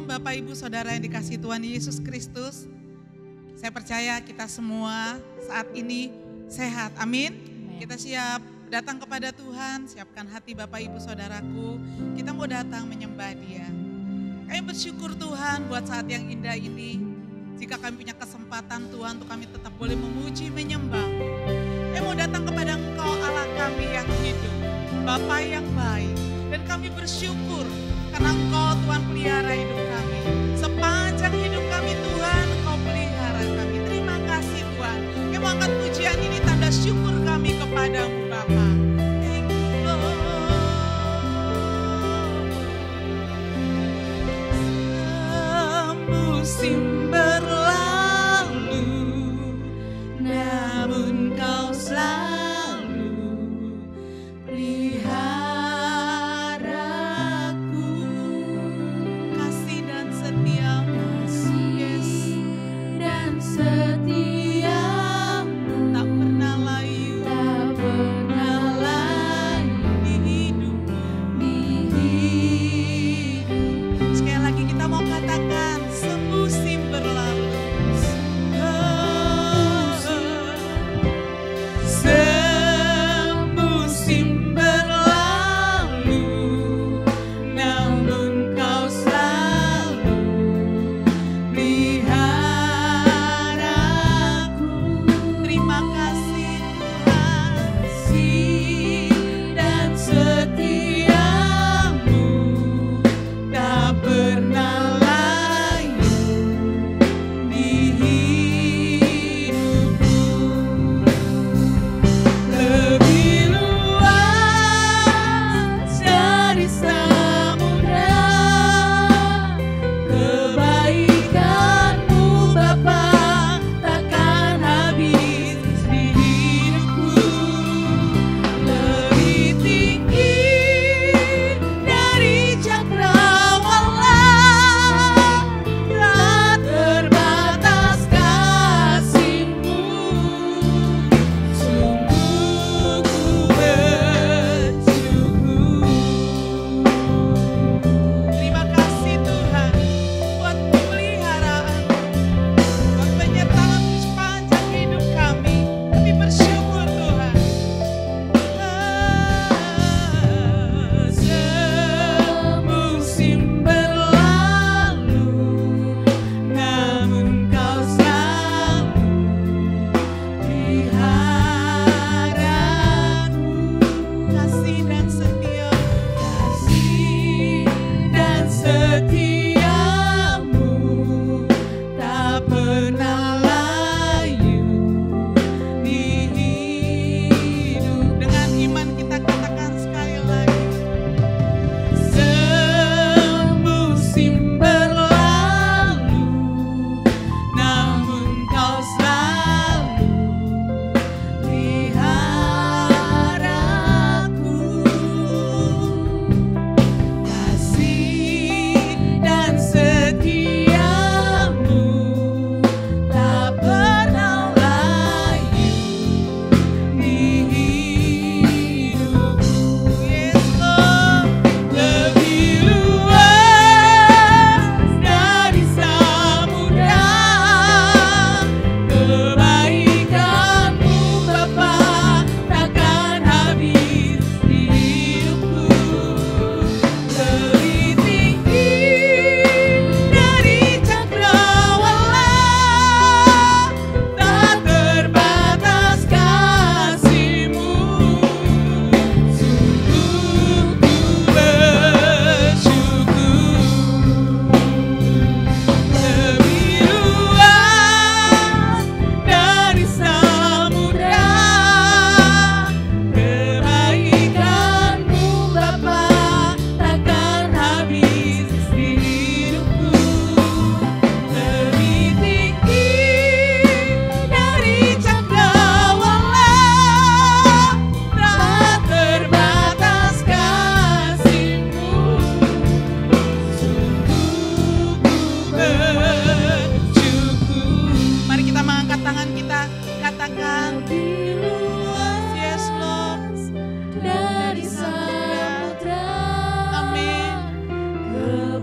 Shalom Bapak Ibu Saudara yang dikasihi Tuhan Yesus Kristus. Saya percaya kita semua saat ini sehat, amin. Kita siap datang kepada Tuhan, siapkan hati Bapak Ibu Saudaraku. Kita mau datang menyembah Dia. Kami bersyukur Tuhan buat saat yang indah ini. Jika kami punya kesempatan Tuhan untuk kami tetap boleh memuji, menyembah. Kami mau datang kepada Engkau Allah kami yang hidup, Bapa yang baik. Dan kami bersyukur karena Engkau Tuhan pelihara hidup kami. Sepanjang hidup kami Tuhan, Engkau pelihara kami. Terima kasih Tuhan. Kami mau angkat pujian ini tanda syukur kami kepadamu Bapa. Thank you Lord. Musim berlalu, namun Kau selalu pelihara.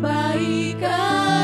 kebaikan.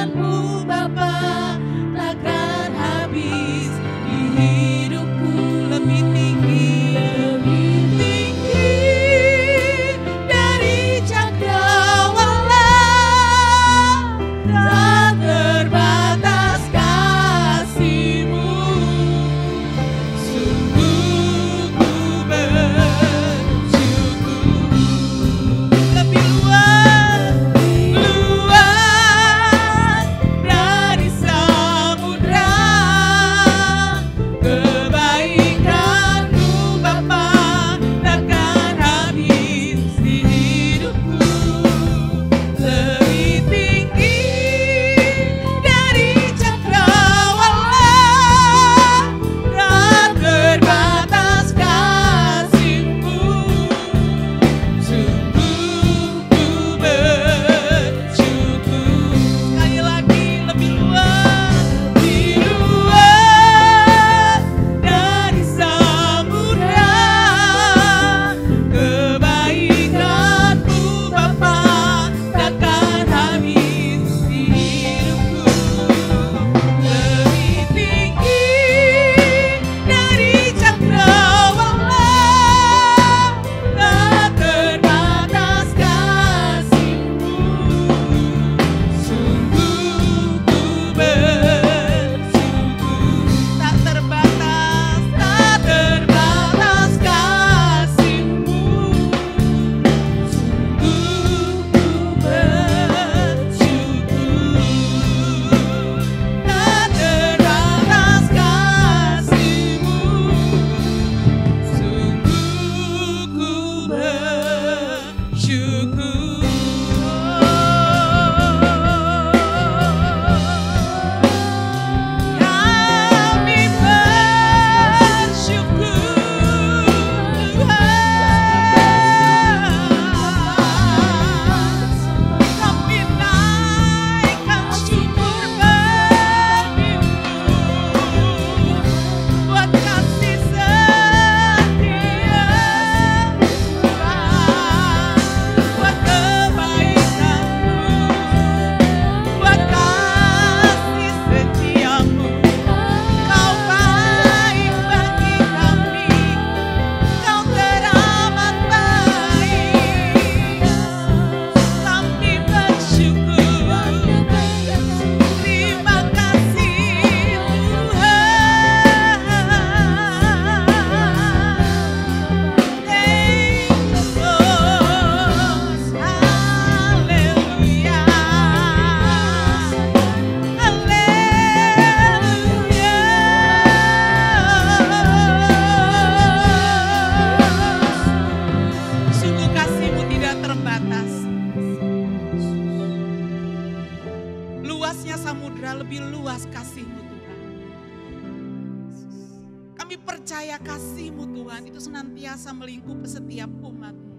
Kami percaya kasih-Mu Tuhan itu senantiasa melingkupi setiap umat-Mu.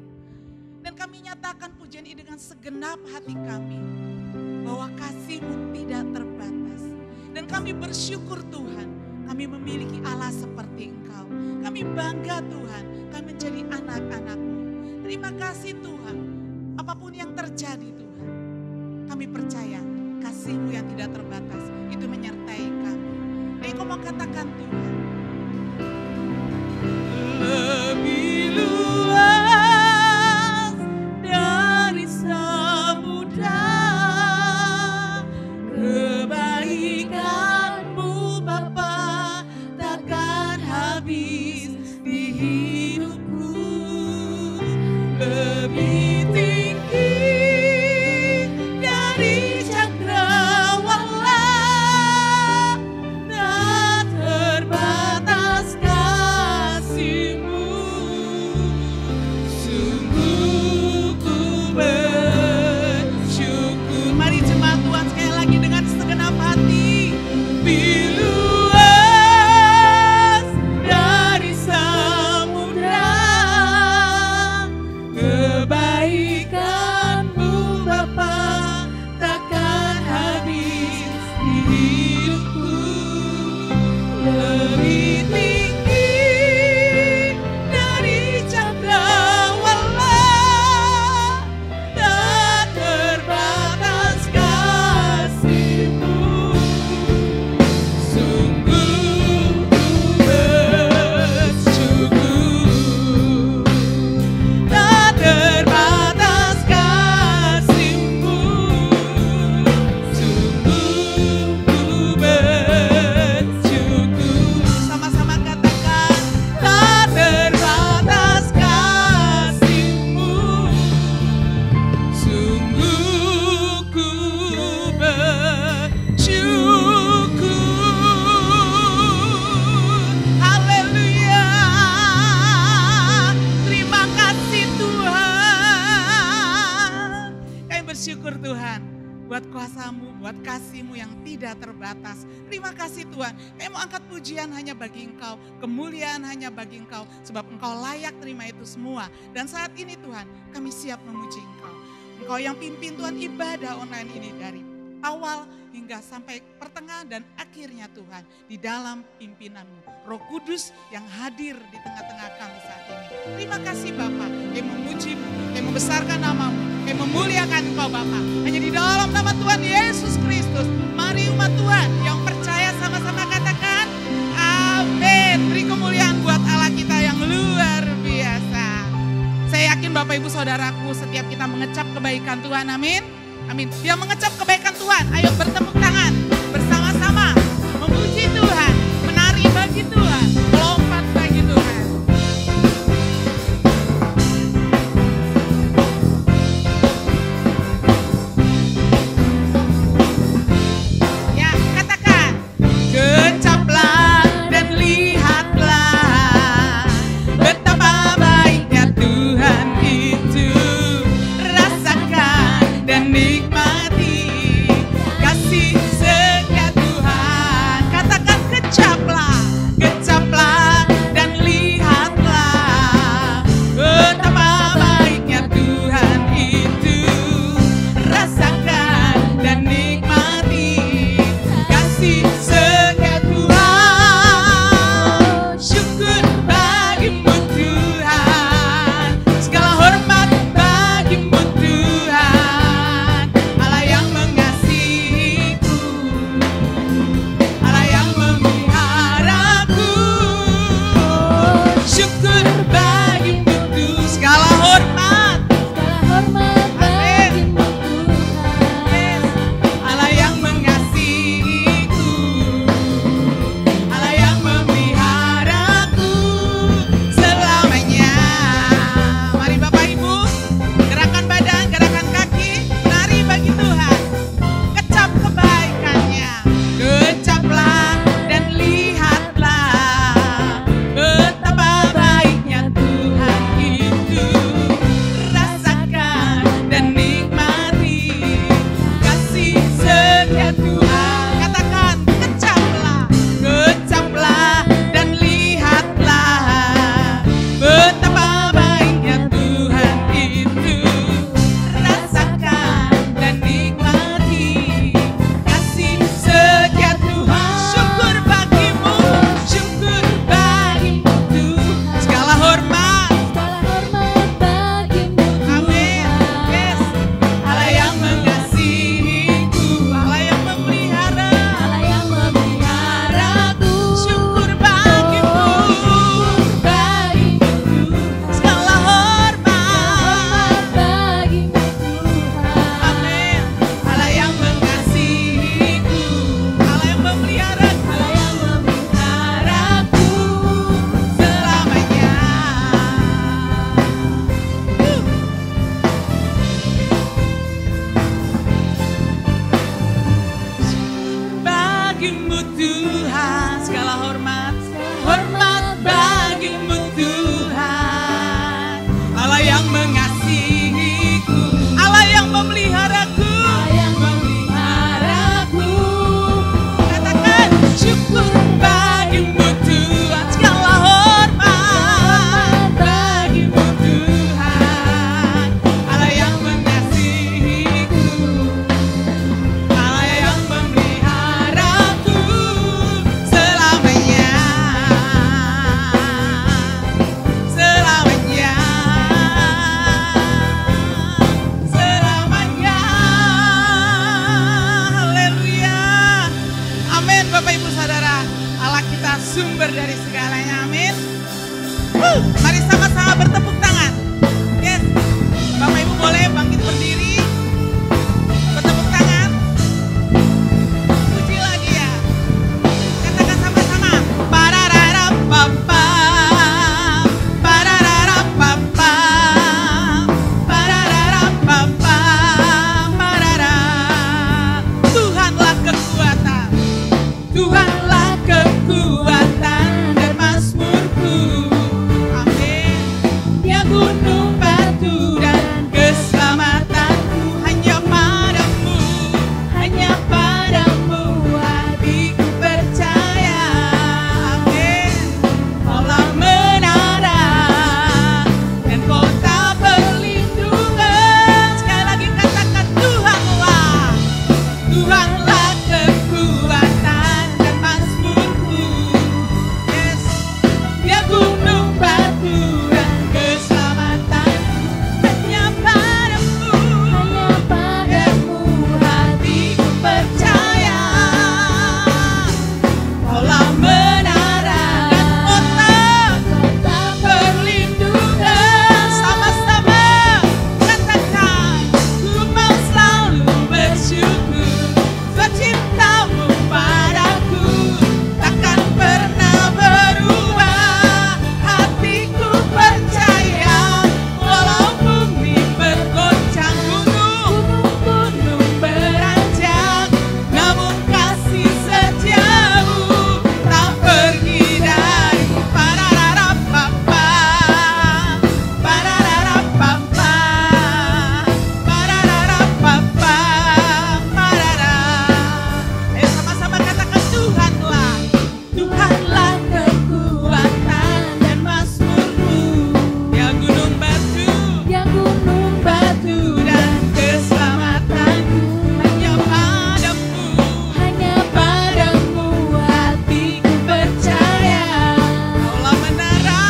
Dan kami nyatakan pujian ini dengan segenap hati kami, bahwa kasih-Mu tidak terbatas. Dan kami bersyukur Tuhan, kami memiliki Allah seperti Engkau. Kami bangga Tuhan, kami menjadi anak-anak-Mu. Terima kasih Tuhan, apapun yang terjadi Tuhan, kami percaya kasih-Mu yang tidak terbatas itu menyertai kami. Dan Engkau mau katakan Tuhan, lebih luas dari samudra, kebaikan-Mu Bapa takkan habis di hidupku. Lebih tinggi dari cakrawala, tak terbatas kasih-Mu. Sungguh ku bersyukur. Mari jemaat Tuhan sekali lagi dengan segenap hati. Lebih luas dari samudra, kebaikan-Mu Bapa takkan habis di hidupku. Lebih tinggi dari cakrawala, tak terbatas kasih-Mu. Sungguh ku bersyukur, tak terbatas kasih-Mu. Sungguh ku bersyukur. Sama-sama katakan, tak terbatas kasih-Mu. Sungguh ku bersyukur. Haleluya. Terima kasih Tuhan. Kami bersyukur Tuhan buat kuasa-Mu, buat kasih-Mu yang tidak terbatas. Terima kasih Tuhan. Kami mau angkat pujian hanya bagi Engkau, kemuliaan hanya bagi Engkau, sebab Engkau layak terima itu semua. Dan saat ini Tuhan, kami siap memuji Engkau. Engkau yang pimpin Tuhan ibadah online ini dari awal hingga sampai pertengahan dan akhirnya Tuhan, di dalam pimpinan-Mu, Roh Kudus yang hadir di tengah-tengah kami saat ini. Terima kasih Bapa, yang memuji-Mu, yang membesarkan nama-Mu, yang memuliakan Engkau Bapa. Hanya di dalam nama Tuhan Yesus Kristus, mari umat Tuhan yang percaya sama-sama katakan, amin. Beri kemuliaan buat Allah kita yang luar biasa. Saya yakin Bapak Ibu Saudaraku, setiap kita mengecap kebaikan Tuhan, amin. Amin. Yang mengecap kebaikan Tuhan, ayo bertepuk tangan bersama-sama, memuji Tuhan, menari bagi Tuhan, melompat bagi Tuhan. Ya, katakan, kecaplah dan lihatlah betapa baiknya Tuhan itu. Rasakan dan nikmati kasih setia Tuhan. Katakan sumber dari segalanya, amin. Mari sama-sama bertepuk tangan. Yes, Bapak Ibu boleh bangkit berdiri, bertepuk tangan. Pujilah Dia. Katakan sama-sama. Parararapapa, parararapapa, parararapapa, parara. Tuhanlah kekuatan, Tuhanlah kekuatan dan mazmurku. Amin. Dia gunung batu dan keselamatanku. Hanya padamu, hanya padamu hatiku percaya. Amin. Kaulah menara dan kota perlindungan. Sekali lagi katakan Tuhanlah, Tuhanlah kekuatan dan mazmurku. Yes, Dia gunung batu dan keselamatanku. Hanya padamu, hatiku percaya. Kaulah menara dan kota perlindungan. Sama-sama katakan, ku mau selalu bersyukur. Sebab cintamu padaku takkan pernah berubah. Hatiku percaya, walau bumi bergoncang, gunung-gunung beranjak, namun kasih setiamu tak pergi dariku. Parararapapa, parararapapa, parararapapa, parara. Ayo sama-sama katakan Tuhanlah, Tuhanlah kekuatan dan mazmurku. Dia gunung batu dan keselamatanku. Hanya padamu hatiku percaya. Kaulah menara,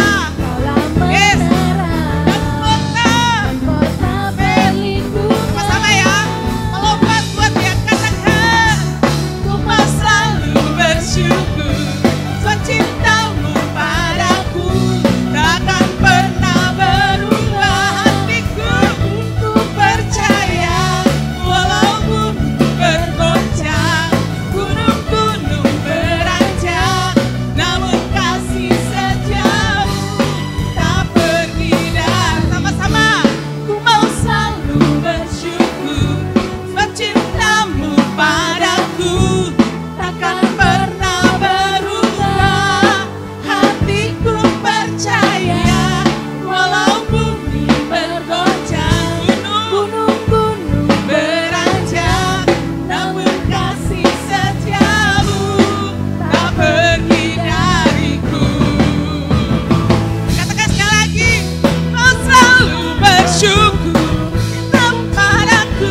yes, dan kota perlindungan. Sama-sama ya, melompat buat Dia, katakan, ku mau selalu bersyukur. Sebab cintamu padaku takkan pernah berubah. Hatiku percaya, walau bumi bergoncang, gunung-gunung beranjak, namun kasih setiamu tak pergi dari. Sama-sama, ku mau selalu bersyukur. Sebab cintamu padaku takkan pernah berubah. Hatiku percaya, walau bumi bergoncang, gunung-gunung beranjak, namun kasih setiamu tak pergi dariku. Katakan sekali lagi, kau selalu bersyukur. Padaku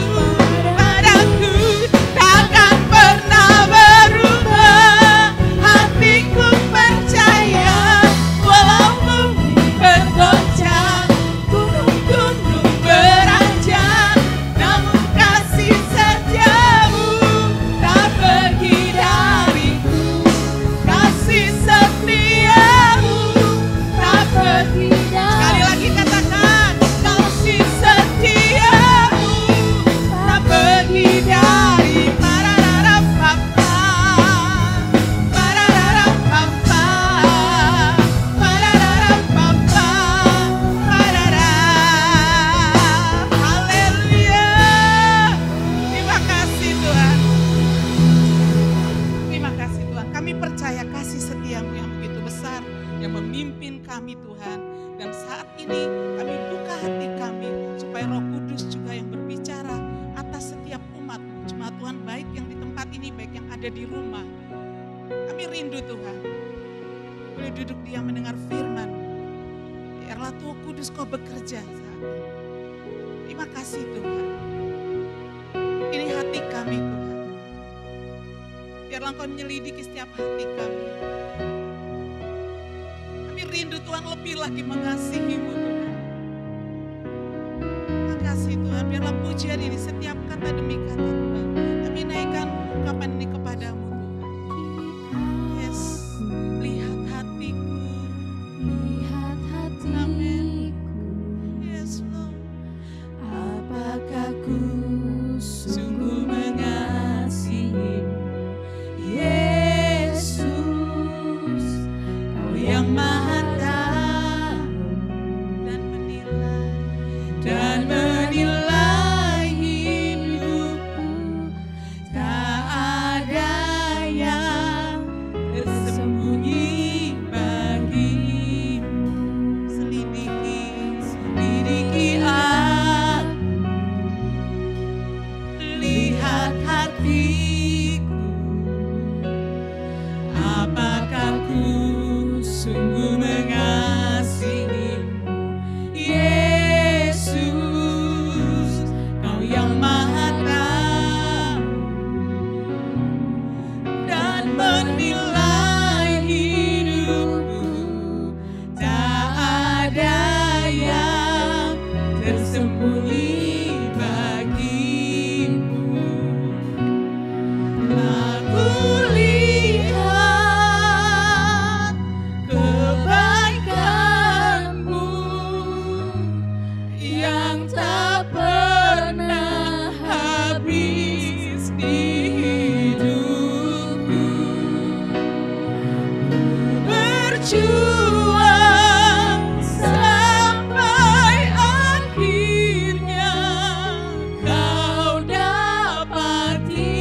takkan pernah berubah. Hatiku percaya, walau bumi bergoncang, gunung-gunung beranjak, namun kasih setiamu tak pergi dariku. Kasih setiamu tak pergi dariku. Sekali lagi katakan, kasih setiamu tak pergi dari. Parararapapa, parararapapa, parararapapa, parara. Haleluya. Terima kasih Tuhan. Terima kasih Tuhan. Kami percaya kasih setiamu yang begitu besar yang memimpin kami Tuhan. Dan saat ini kami buka hati kami supaya Roh Kudus juga yang berbicara atas setiap umat. Jemaat Tuhan baik yang di tempat ini, baik yang ada di rumah. Kami rindu Tuhan. Boleh duduk diam mendengar firman. Biarlah Tuhan Kudus Kau bekerja saat ini. Terima kasih Tuhan. Ini hati kami Tuhan. Biarlah Engkau menyelidiki setiap hati kami. Kami rindu Tuhan lebih lagi mengasihi-Mu Tuhan. Terima kasih Tuhan. Biarlah pujian ini setiap kata demi kata Tuhan. Kami naikkan ungkapan ini kepadamu Tuhan. Yes, lihat hati yang maha tahu dan menilai hidupku. Tak ada yang tersembunyi bagimu. Selidiki aku, lihat hatiku. Apakah ku sungguh mengasihimu, Yesus? Kau yang maha tahu dan menilai hidupku. Tak ada yang tersembunyi bagimu. Aku lihat kebaikanmu yang tak pernah habis di hidupku. Berjuang sampai akhirnya kau dapati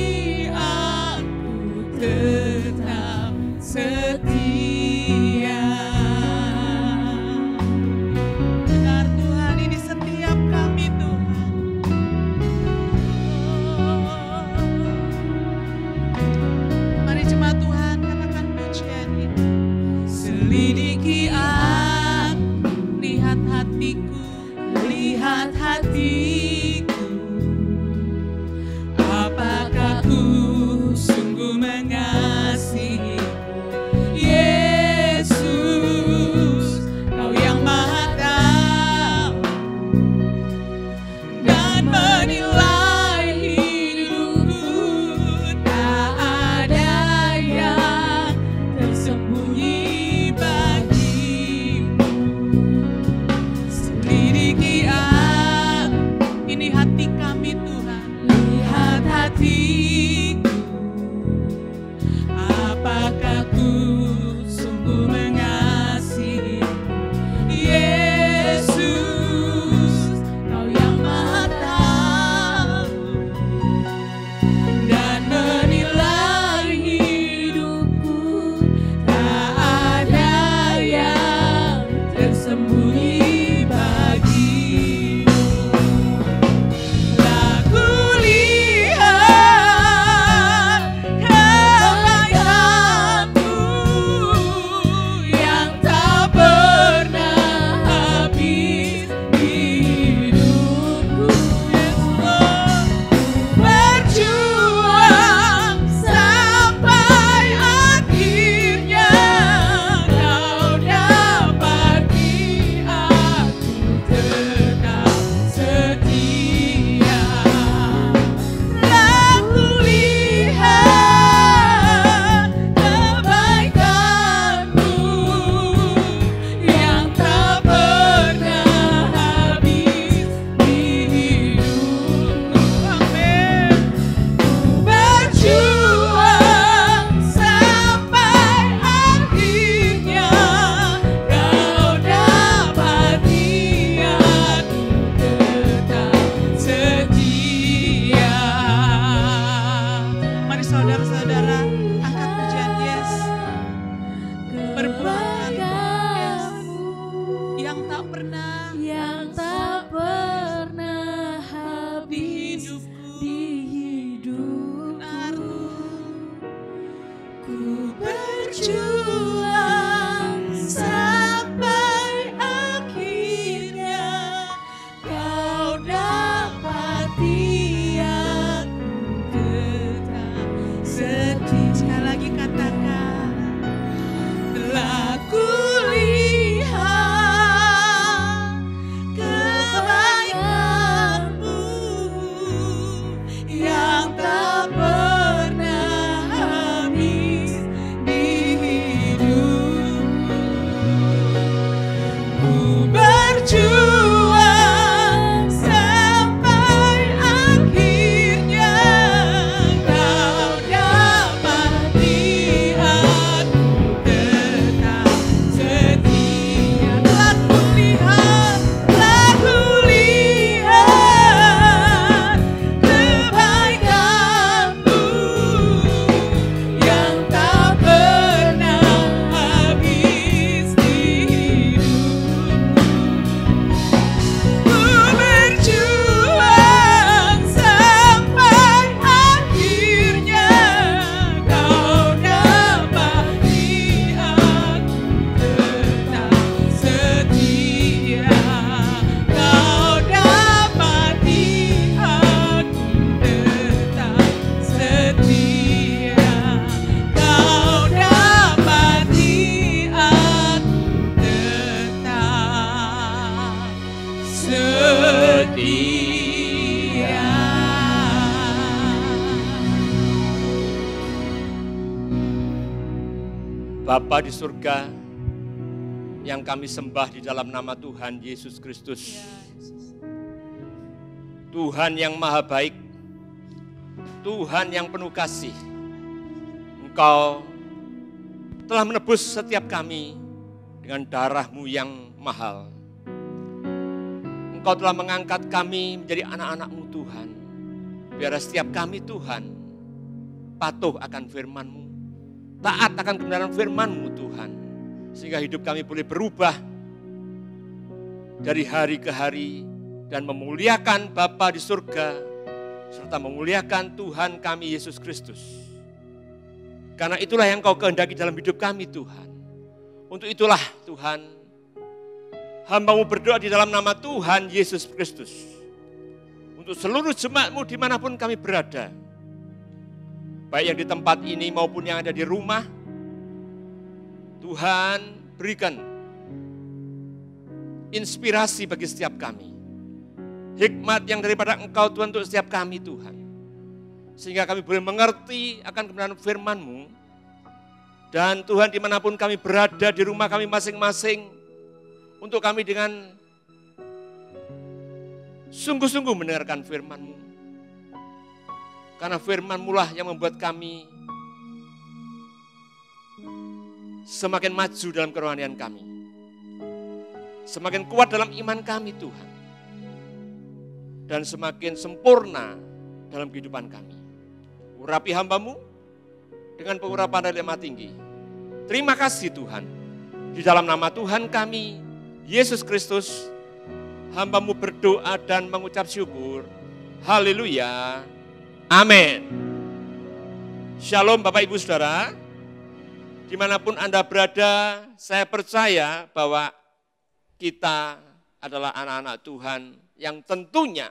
aku tetap setia. Benar Tuhan, ini setiap kami Tuhan. Mari jemaat Tuhan katakan pujian ini. Selidiki Bapa di surga yang kami sembah di dalam nama Tuhan Yesus Kristus. Tuhan yang maha baik, Tuhan yang penuh kasih. Engkau telah menebus setiap kami dengan darah-Mu yang mahal. Engkau telah mengangkat kami menjadi anak-anak-Mu Tuhan. Biar setiap kami Tuhan patuh akan firman-Mu, taat akan kebenaran firman-Mu Tuhan. Sehingga hidup kami boleh berubah dari hari ke hari dan memuliakan Bapa di surga serta memuliakan Tuhan kami Yesus Kristus. Karena itulah yang Kau kehendaki dalam hidup kami Tuhan. Untuk itulah Tuhan, hamba-Mu berdoa di dalam nama Tuhan Yesus Kristus. Untuk seluruh jemaat-Mu dimanapun kami berada. Baik yang di tempat ini maupun yang ada di rumah, Tuhan berikan inspirasi bagi setiap kami. Hikmat yang daripada Engkau Tuhan untuk setiap kami Tuhan. Sehingga kami boleh mengerti akan kebenaran firman-Mu. Dan Tuhan dimanapun kami berada di rumah kami masing-masing, untuk kami dengan sungguh-sungguh mendengarkan firman-Mu. Karena firman-Mu lah yang membuat kami semakin maju dalam kerohanian kami. Semakin kuat dalam iman kami Tuhan. Dan semakin sempurna dalam kehidupan kami. Urapi hamba-Mu dengan pengurapan dari Maha Tinggi. Terima kasih Tuhan. Di dalam nama Tuhan kami, Yesus Kristus, hamba-Mu berdoa dan mengucap syukur. Haleluya. Amin. Shalom Bapak Ibu Saudara. Dimanapun Anda berada, saya percaya bahwa kita adalah anak-anak Tuhan yang tentunya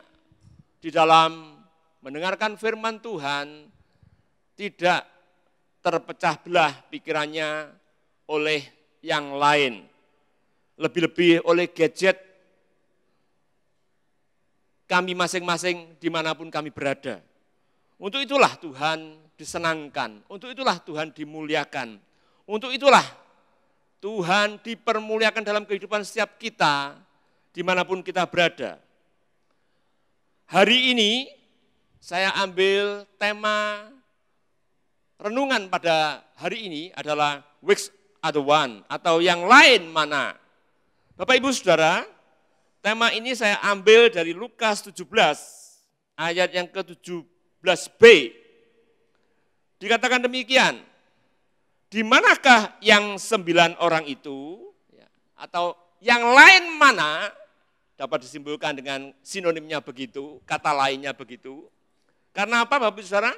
di dalam mendengarkan firman Tuhan tidak terpecah belah pikirannya oleh yang lain. Lebih-lebih oleh gadget kami masing-masing dimanapun kami berada. Untuk itulah Tuhan disenangkan, untuk itulah Tuhan dimuliakan, untuk itulah Tuhan dipermuliakan dalam kehidupan setiap kita dimanapun kita berada. Hari ini saya ambil tema renungan pada hari ini adalah which other one atau yang lain mana. Bapak Ibu Saudara, tema ini saya ambil dari Lukas 17 ayat yang ke-17b. Dikatakan demikian, di manakah yang 9 orang itu, atau yang lain mana, dapat disimpulkan dengan sinonimnya begitu, kata lainnya begitu. Karena apa Bapak Ibu Saudara?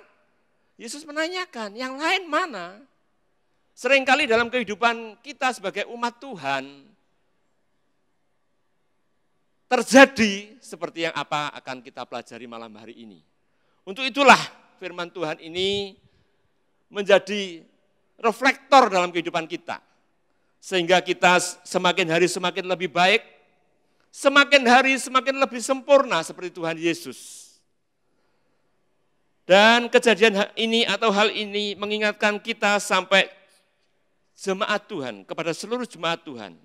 Yesus menanyakan, yang lain mana? Seringkali dalam kehidupan kita sebagai umat Tuhan, terjadi seperti yang apa akan kita pelajari malam hari ini. Untuk itulah firman Tuhan ini menjadi reflektor dalam kehidupan kita. Sehingga kita semakin hari semakin lebih baik, semakin hari semakin lebih sempurna seperti Tuhan Yesus. Dan kejadian ini atau hal ini mengingatkan kita sampai jemaat Tuhan, kepada seluruh jemaat Tuhan.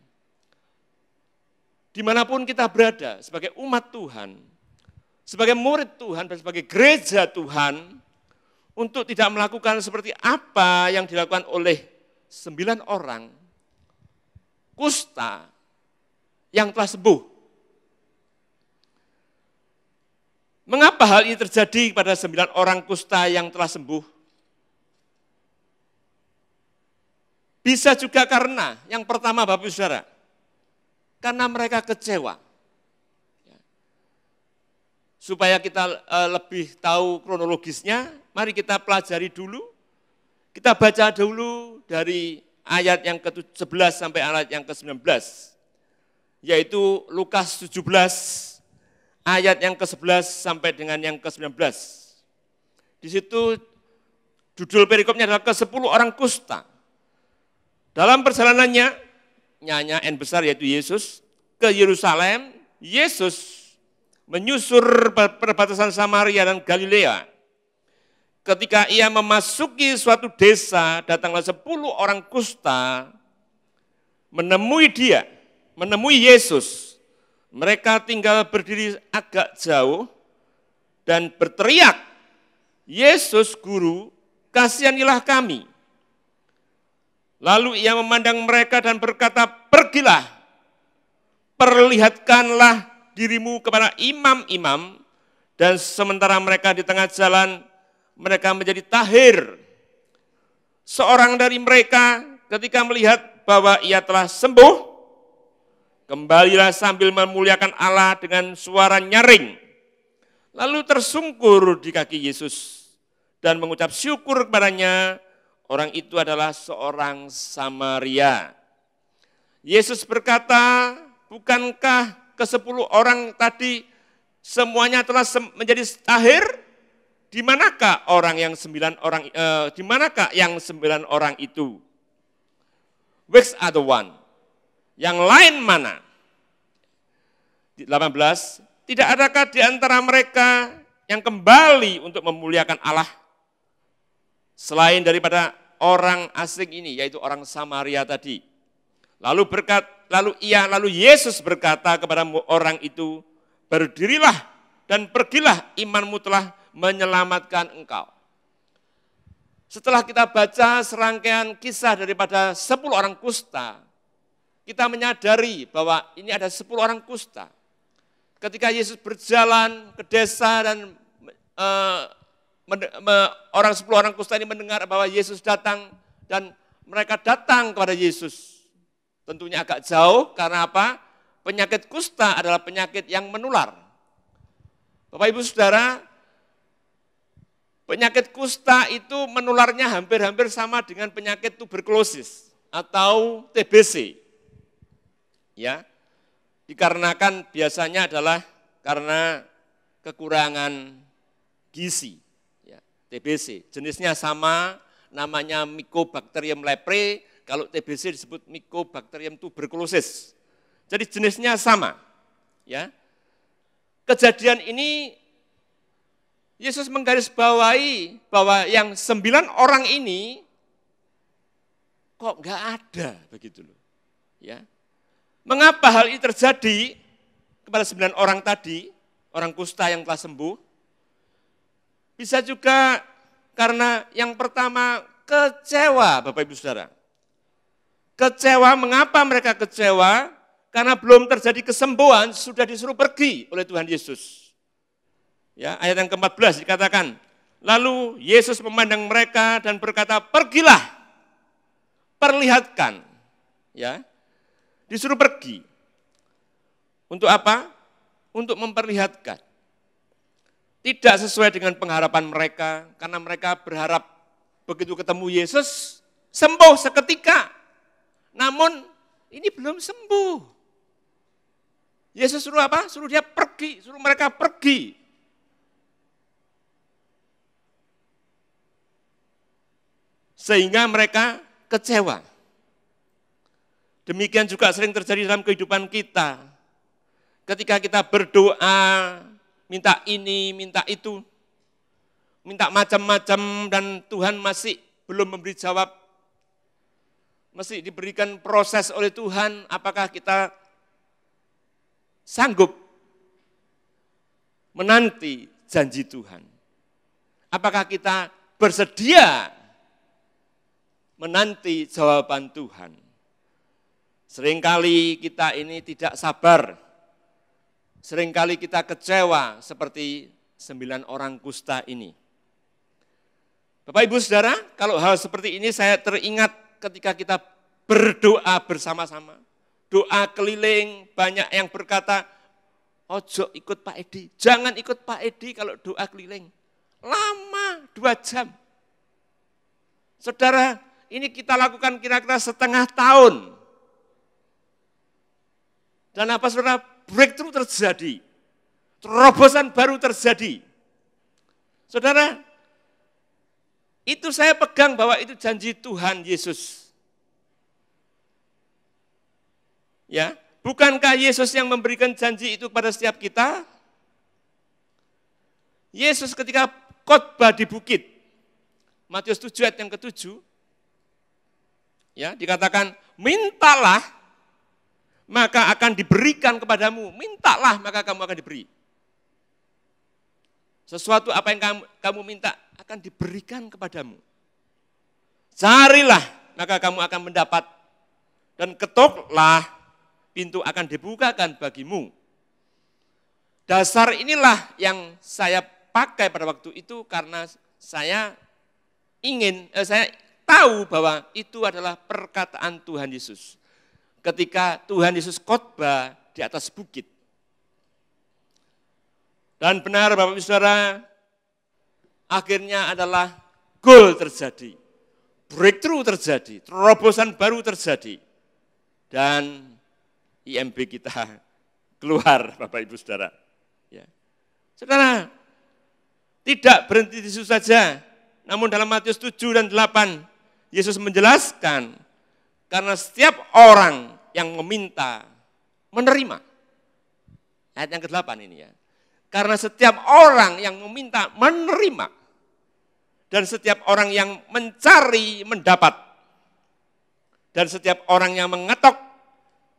Dimanapun kita berada sebagai umat Tuhan, sebagai murid Tuhan dan sebagai gereja Tuhan, untuk tidak melakukan seperti apa yang dilakukan oleh 9 orang kusta yang telah sembuh. Mengapa hal ini terjadi pada 9 orang kusta yang telah sembuh? Bisa juga karena yang pertama Bapak Ibu Saudara, karena mereka kecewa. Supaya kita lebih tahu kronologisnya, mari kita pelajari dulu. Kita baca dulu dari ayat yang ke-11 sampai ayat yang ke-19. Yaitu Lukas 17 ayat yang ke-11 sampai dengan yang ke-19. Di situ judul perikopnya adalah ke-10 orang kusta. Dalam perjalanannya, nyanya N besar yaitu Yesus, ke Yerusalem, Yesus menyusur perbatasan Samaria dan Galilea. ketika ia memasuki suatu desa, datanglah 10 orang kusta menemui dia, menemui Yesus. Mereka tinggal berdiri agak jauh dan berteriak, "Yesus, Guru, kasihanilah kami." Lalu ia memandang mereka dan berkata, "Pergilah, perlihatkanlah dirimu kepada imam-imam." Dan sementara mereka di tengah jalan, mereka menjadi tahir. Seorang dari mereka ketika melihat bahwa ia telah sembuh, kembalilah sambil memuliakan Allah dengan suara nyaring. Lalu tersungkur di kaki Yesus dan mengucap syukur kepadanya. Orang itu adalah seorang Samaria. Yesus berkata, "Bukankah ke-10 orang tadi semuanya telah menjadi tahir? Di manakah yang 9 orang itu? Which are the one? Yang lain mana?" 18, "Tidak adakah di antara mereka yang kembali untuk memuliakan Allah selain daripada orang asing ini, yaitu orang Samaria tadi?" Lalu Yesus berkata kepada orang itu, "Berdirilah dan pergilah, imanmu telah menyelamatkan engkau." Setelah kita baca serangkaian kisah daripada 10 orang kusta, kita menyadari bahwa ini ada 10 orang kusta. Ketika Yesus berjalan ke desa dan orang 10 orang kusta ini mendengar bahwa Yesus datang dan mereka datang kepada Yesus. Tentunya agak jauh karena apa? Penyakit kusta adalah penyakit yang menular. Bapak Ibu Saudara, penyakit kusta itu menularnya hampir-hampir sama dengan penyakit tuberkulosis atau TBC. Ya. Dikarenakan biasanya adalah karena kekurangan gizi. Ya, TBC, jenisnya sama, namanya Mycobacterium leprae, kalau TBC disebut Mycobacterium tuberculosis. Jadi jenisnya sama. Ya. Kejadian ini Yesus menggarisbawahi bahwa yang 9 orang ini kok enggak ada begitu loh. Ya. Mengapa hal ini terjadi kepada 9 orang tadi, orang kusta yang telah sembuh? Bisa juga karena yang pertama kecewa, Bapak Ibu Saudara. Kecewa, mengapa mereka kecewa? Karena belum terjadi kesembuhan, sudah disuruh pergi oleh Tuhan Yesus. Ya, ayat yang ke-14 dikatakan, lalu Yesus memandang mereka dan berkata, "Pergilah, perlihatkan." Ya, disuruh pergi. Untuk apa? Untuk memperlihatkan. Tidak sesuai dengan pengharapan mereka, karena mereka berharap begitu ketemu Yesus, sembuh seketika. Namun ini belum sembuh. Yesus suruh apa? Suruh dia pergi, suruh mereka pergi. Sehingga mereka kecewa. Demikian juga sering terjadi dalam kehidupan kita. Ketika kita berdoa, minta ini, minta itu, minta macam-macam dan Tuhan masih belum memberi jawab. Masih diberikan proses oleh Tuhan, apakah kita sanggup menanti janji Tuhan? Apakah kita bersedia menanti jawaban Tuhan? Seringkali kita ini tidak sabar. Seringkali kita kecewa seperti 9 orang kusta ini. Bapak Ibu Saudara, kalau hal seperti ini saya teringat ketika kita berdoa bersama-sama. Doa keliling, banyak yang berkata, "Ojo ikut Pak Edi, jangan ikut Pak Edi kalau doa keliling. Lama, 2 jam. Saudara, ini kita lakukan kira-kira setengah tahun. Dan apa saudara? Breakthrough terjadi. Terobosan baru terjadi. Saudara, itu saya pegang bahwa itu janji Tuhan Yesus. Ya, bukankah Yesus yang memberikan janji itu kepada setiap kita? Yesus ketika khotbah di bukit, Matius 7 ayat yang ke-7, ya, dikatakan, mintalah maka akan diberikan kepadamu. Mintalah maka kamu akan diberi. Sesuatu apa yang kamu minta akan diberikan kepadamu. Carilah maka kamu akan mendapat. Dan ketoklah, pintu akan dibukakan bagimu. Dasar inilah yang saya pakai pada waktu itu karena saya tahu bahwa itu adalah perkataan Tuhan Yesus. Ketika Tuhan Yesus khotbah di atas bukit. Dan benar Bapak Ibu Saudara, akhirnya adalah goal terjadi. Breakthrough terjadi, terobosan baru terjadi. Dan IMB kita keluar Bapak Ibu Saudara. Ya. Saudara, tidak berhenti di situ saja. Namun dalam Matius 7 dan 8, Yesus menjelaskan, karena setiap orang yang meminta, menerima. Ayat yang ke-8 ini ya. Karena setiap orang yang meminta, menerima. Dan setiap orang yang mencari, mendapat. Dan setiap orang yang mengetok,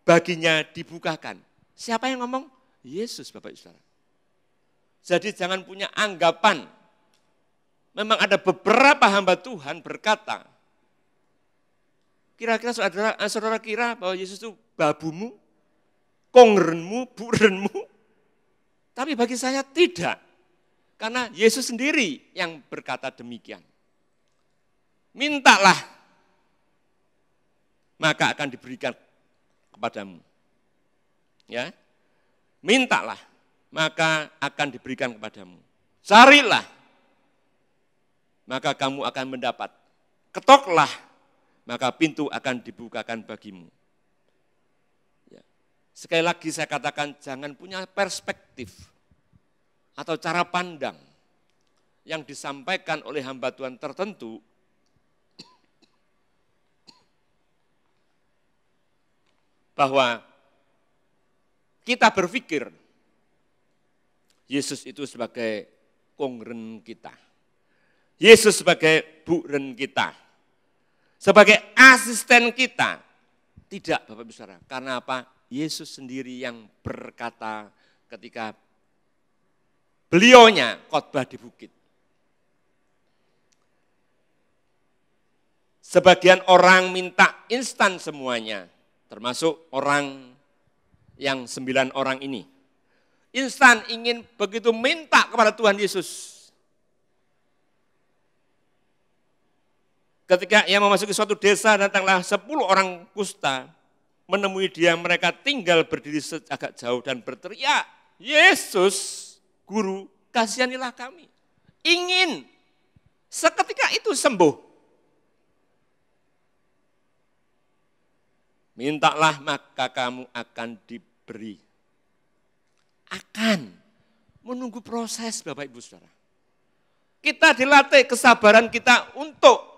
baginya dibukakan. Siapa yang ngomong? Yesus Bapak Ibu Saudara. Jadi jangan punya anggapan. Memang ada beberapa hamba Tuhan berkata, kira-kira saudara kira bahwa Yesus itu babumu, kongrenmu, burenmu. Tapi bagi saya tidak. Karena Yesus sendiri yang berkata demikian. Mintalah, maka akan diberikan kepadamu. Ya, mintalah, maka akan diberikan kepadamu. Carilah, maka kamu akan mendapat. Ketoklah, maka pintu akan dibukakan bagimu. Ya. Sekali lagi saya katakan, jangan punya perspektif atau cara pandang yang disampaikan oleh hamba Tuhan tertentu bahwa kita berpikir Yesus itu sebagai kongren kita. Yesus sebagai buren kita. Sebagai asisten kita. Tidak Bapak Ibu Saudara. Karena apa? Yesus sendiri yang berkata ketika beliaunya khotbah di bukit. Sebagian orang minta instan semuanya. Termasuk orang yang 9 orang ini. Instan ingin begitu minta kepada Tuhan Yesus. Ketika ia memasuki suatu desa, datanglah 10 orang kusta. Menemui dia, mereka tinggal berdiri agak jauh dan berteriak, Yesus, Guru, kasihanilah kami. Ingin seketika itu sembuh. Mintalah maka kamu akan diberi. Akan menunggu proses Bapak Ibu Saudara. Kita dilatih kesabaran kita untuk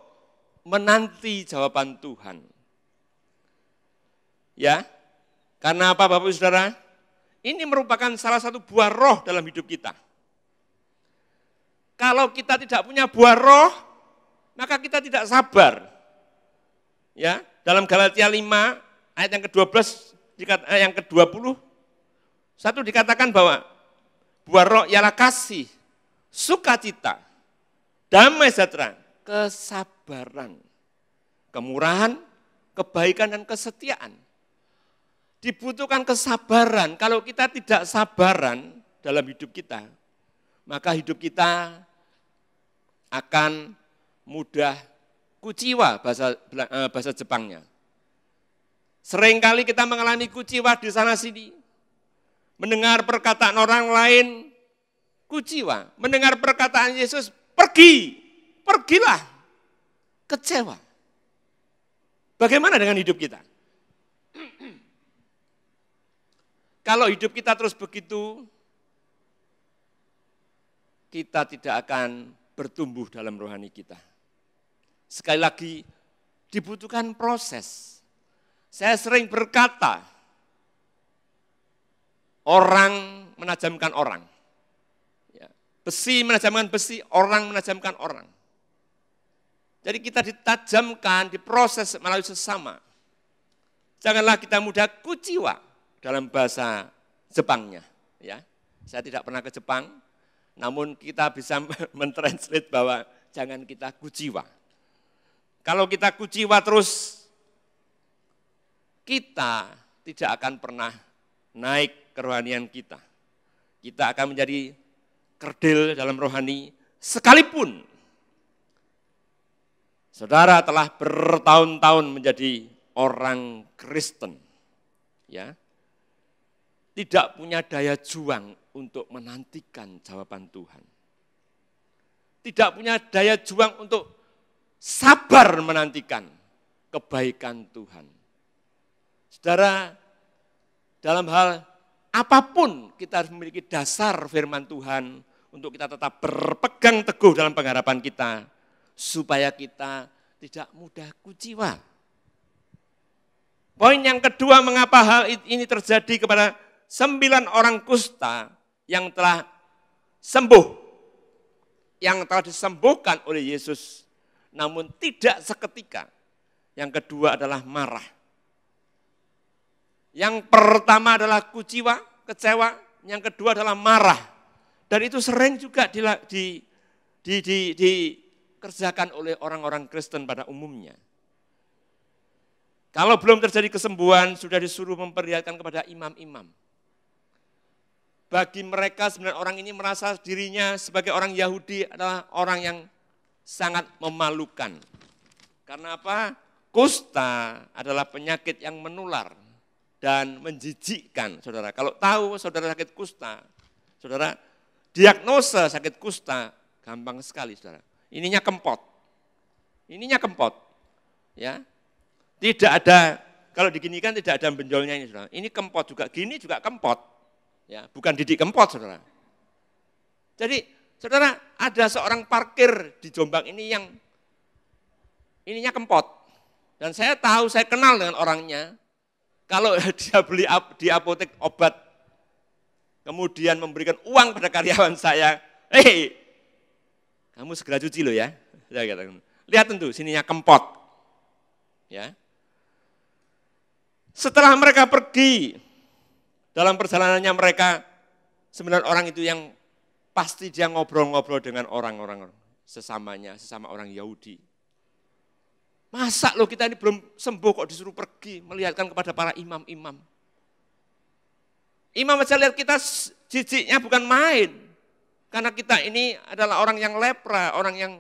menanti jawaban Tuhan. Ya, karena apa Bapak Ibu Saudara? Ini merupakan salah satu buah roh dalam hidup kita. Kalau kita tidak punya buah roh, maka kita tidak sabar. Ya, dalam Galatia 5 ayat yang ke-12 yang ke-20 satu dikatakan bahwa buah roh ialah kasih, sukacita, damai sejahtera, kesabaran, kemurahan, kebaikan dan kesetiaan. Dibutuhkan kesabaran. Kalau kita tidak sabaran dalam hidup kita, maka hidup kita akan mudah kuciwa bahasa Jepangnya. Seringkali kita mengalami kuciwa di sana sini. Mendengar perkataan orang lain, kuciwa. Mendengar perkataan Yesus, pergilah. Kecewa. Bagaimana dengan hidup kita? Kalau hidup kita terus begitu, kita tidak akan bertumbuh dalam rohani kita. Sekali lagi, dibutuhkan proses. Saya sering berkata, orang menajamkan orang. Besi menajamkan besi, orang menajamkan orang. Jadi kita ditajamkan, diproses melalui sesama. Janganlah kita mudah kuciwa dalam bahasa Jepangnya. Ya, saya tidak pernah ke Jepang, namun kita bisa mentranslate bahwa jangan kita kuciwa. Kalau kita kuciwa terus, kita tidak akan pernah naik kerohanian kita. Kita akan menjadi kerdil dalam rohani sekalipun saudara telah bertahun-tahun menjadi orang Kristen. Ya, tidak punya daya juang untuk menantikan jawaban Tuhan. Tidak punya daya juang untuk sabar menantikan kebaikan Tuhan. Saudara, dalam hal apapun kita harus memiliki dasar firman Tuhan untuk kita tetap berpegang teguh dalam pengharapan kita, supaya kita tidak mudah kuciwa. Poin yang kedua, mengapa hal ini terjadi kepada 9 orang kusta yang telah sembuh, yang telah disembuhkan oleh Yesus, namun tidak seketika. Yang kedua adalah marah. Yang pertama adalah kuciwa, kecewa, yang kedua adalah marah. Dan itu sering juga dikerjakan oleh orang-orang Kristen pada umumnya. Kalau belum terjadi kesembuhan, sudah disuruh memperlihatkan kepada imam-imam. Bagi mereka 9 orang ini merasa dirinya sebagai orang Yahudi adalah orang yang sangat memalukan. Karena apa? Kusta adalah penyakit yang menular dan menjijikkan, saudara. Kalau tahu saudara sakit kusta, saudara, diagnosa sakit kusta gampang sekali, saudara. Ininya kempot. Ininya kempot. Ya. Tidak ada, kalau diginikan tidak ada benjolnya ini, saudara. Ini kempot juga, gini juga kempot. Ya, bukan didik kempot, saudara. Jadi, saudara, ada seorang parkir di Jombang ini yang ininya kempot. Dan saya tahu, saya kenal dengan orangnya. Kalau dia beli di apotek obat, kemudian memberikan uang pada karyawan saya, kamu segera cuci loh ya. Saya katakan, lihat tentu, sininya kempot. Ya. Setelah mereka pergi, dalam perjalanannya mereka, 9 orang itu yang pasti dia ngobrol-ngobrol dengan orang-orang sesamanya, sesama orang Yahudi. Masa loh kita ini belum sembuh kok disuruh pergi, melihatkan kepada para imam-imam. Imam aja lihat kita jijiknya bukan main. Karena kita ini adalah orang yang lepra, orang yang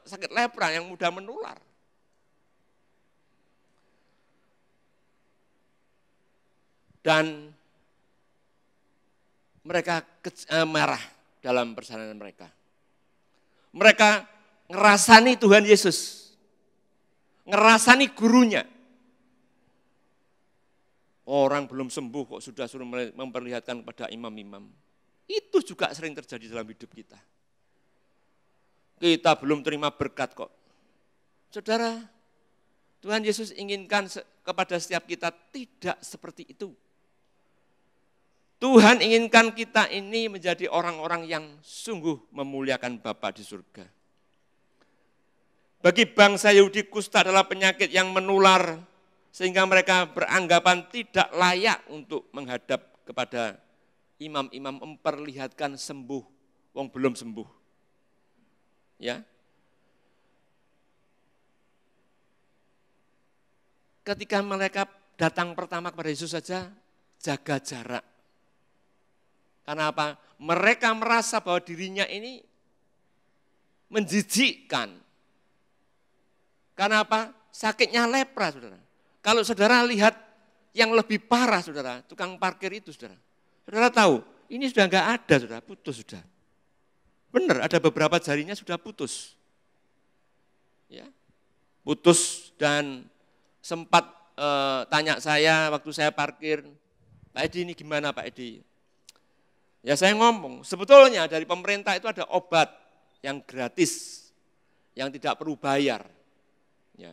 sakit lepra, yang mudah menular. Dan mereka marah dalam perjalanan mereka. Mereka ngerasani Tuhan Yesus, ngerasani gurunya. Orang belum sembuh kok sudah suruh memperlihatkan kepada imam-imam. Itu juga sering terjadi dalam hidup kita. Kita belum terima berkat kok. Saudara, Tuhan Yesus inginkan kepada setiap kita tidak seperti itu. Tuhan inginkan kita ini menjadi orang-orang yang sungguh memuliakan Bapa di surga. Bagi bangsa Yahudi, kusta adalah penyakit yang menular sehingga mereka beranggapan tidak layak untuk menghadap kepada imam-imam memperlihatkan sembuh, wong belum sembuh. Ya. Ketika mereka datang pertama kepada Yesus saja, jaga jarak. Karena apa? Mereka merasa bahwa dirinya ini menjijikkan. Karena apa? Sakitnya lepra, saudara. Kalau saudara lihat yang lebih parah, saudara, tukang parkir itu, saudara. Saudara tahu, ini sudah enggak ada, saudara, putus sudah. Benar, ada beberapa jarinya sudah putus. Ya, putus dan sempat tanya saya waktu saya parkir, Pak Edi ini gimana Pak Edi? Ya saya ngomong, sebetulnya dari pemerintah itu ada obat yang gratis, yang tidak perlu bayar. Ya.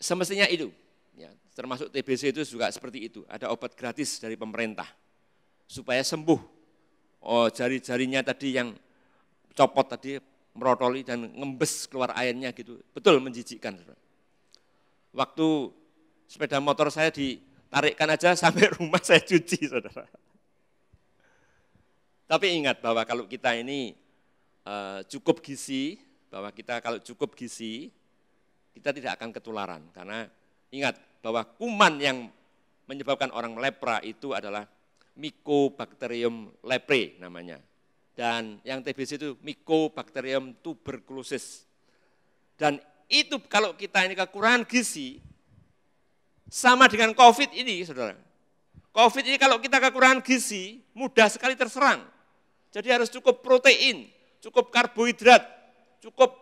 Semestinya itu, ya, termasuk TBC itu juga seperti itu, ada obat gratis dari pemerintah supaya sembuh. Oh, jari-jarinya tadi yang copot tadi, merotoli dan ngembes keluar airnya gitu. Betul menjijikkan. Saudara. Waktu sepeda motor saya ditarikkan aja sampai rumah saya cuci, saudara. Tapi ingat bahwa kalau kita ini cukup gizi, bahwa kita kalau cukup gizi, kita tidak akan ketularan. Karena ingat bahwa kuman yang menyebabkan orang lepra itu adalah Mycobacterium leprae namanya. Dan yang TBC itu Mycobacterium tuberculosis. Dan itu kalau kita ini kekurangan gizi, sama dengan COVID ini, saudara. COVID ini kalau kita kekurangan gizi, mudah sekali terserang. Jadi harus cukup protein, cukup karbohidrat, cukup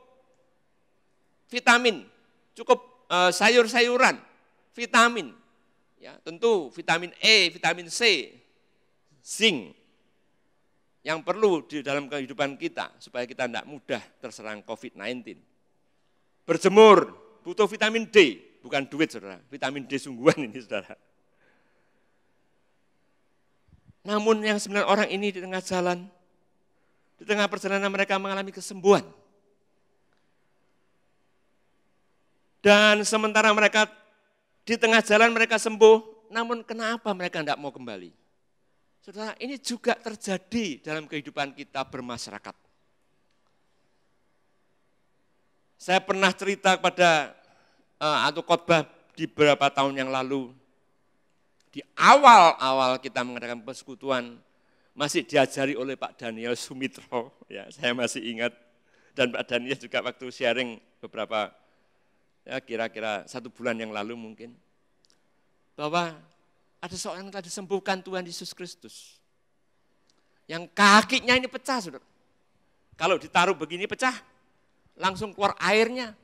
vitamin, cukup sayur-sayuran, vitamin. Ya, tentu vitamin E, vitamin C, zinc yang perlu di dalam kehidupan kita supaya kita tidak mudah terserang COVID-19. Berjemur, butuh vitamin D, bukan duit saudara, vitamin D sungguhan ini saudara. Namun yang 9 orang ini di tengah jalan, di tengah perjalanan mereka mengalami kesembuhan. Dan sementara mereka di tengah jalan mereka sembuh, namun kenapa mereka tidak mau kembali? Saudara, ini juga terjadi dalam kehidupan kita bermasyarakat. Saya pernah cerita pada atau khotbah di beberapa tahun yang lalu, di awal-awal kita mengadakan persekutuan, masih diajari oleh Pak Daniel Sumitro, ya saya masih ingat, dan Pak Daniel juga waktu sharing beberapa, ya kira-kira 1 bulan yang lalu mungkin, bahwa ada seorang yang telah disembuhkan Tuhan Yesus Kristus, yang kakinya ini pecah, saudara. Kalau ditaruh begini pecah, langsung keluar airnya.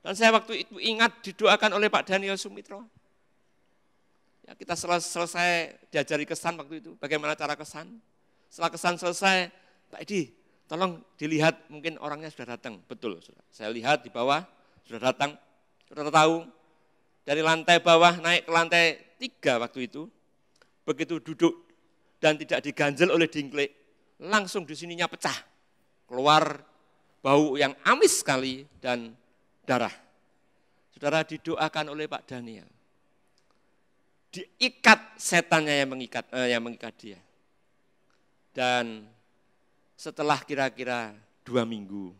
Dan saya waktu itu ingat didoakan oleh Pak Daniel Sumitro. Ya, kita selesai diajari kesan waktu itu, bagaimana cara kesan. Setelah kesan selesai, Pak Edi, tolong dilihat mungkin orangnya sudah datang. Betul, saudara. Saya lihat di bawah, sudah datang. Saudara tahu, dari lantai bawah naik ke lantai 3 waktu itu, begitu duduk dan tidak diganjel oleh dingklik, langsung di sininya pecah. Keluar bau yang amis sekali dan darah. Saudara, didoakan oleh Pak Daniel. Diikat setannya yang mengikat dia. Dan setelah kira-kira 2 minggu,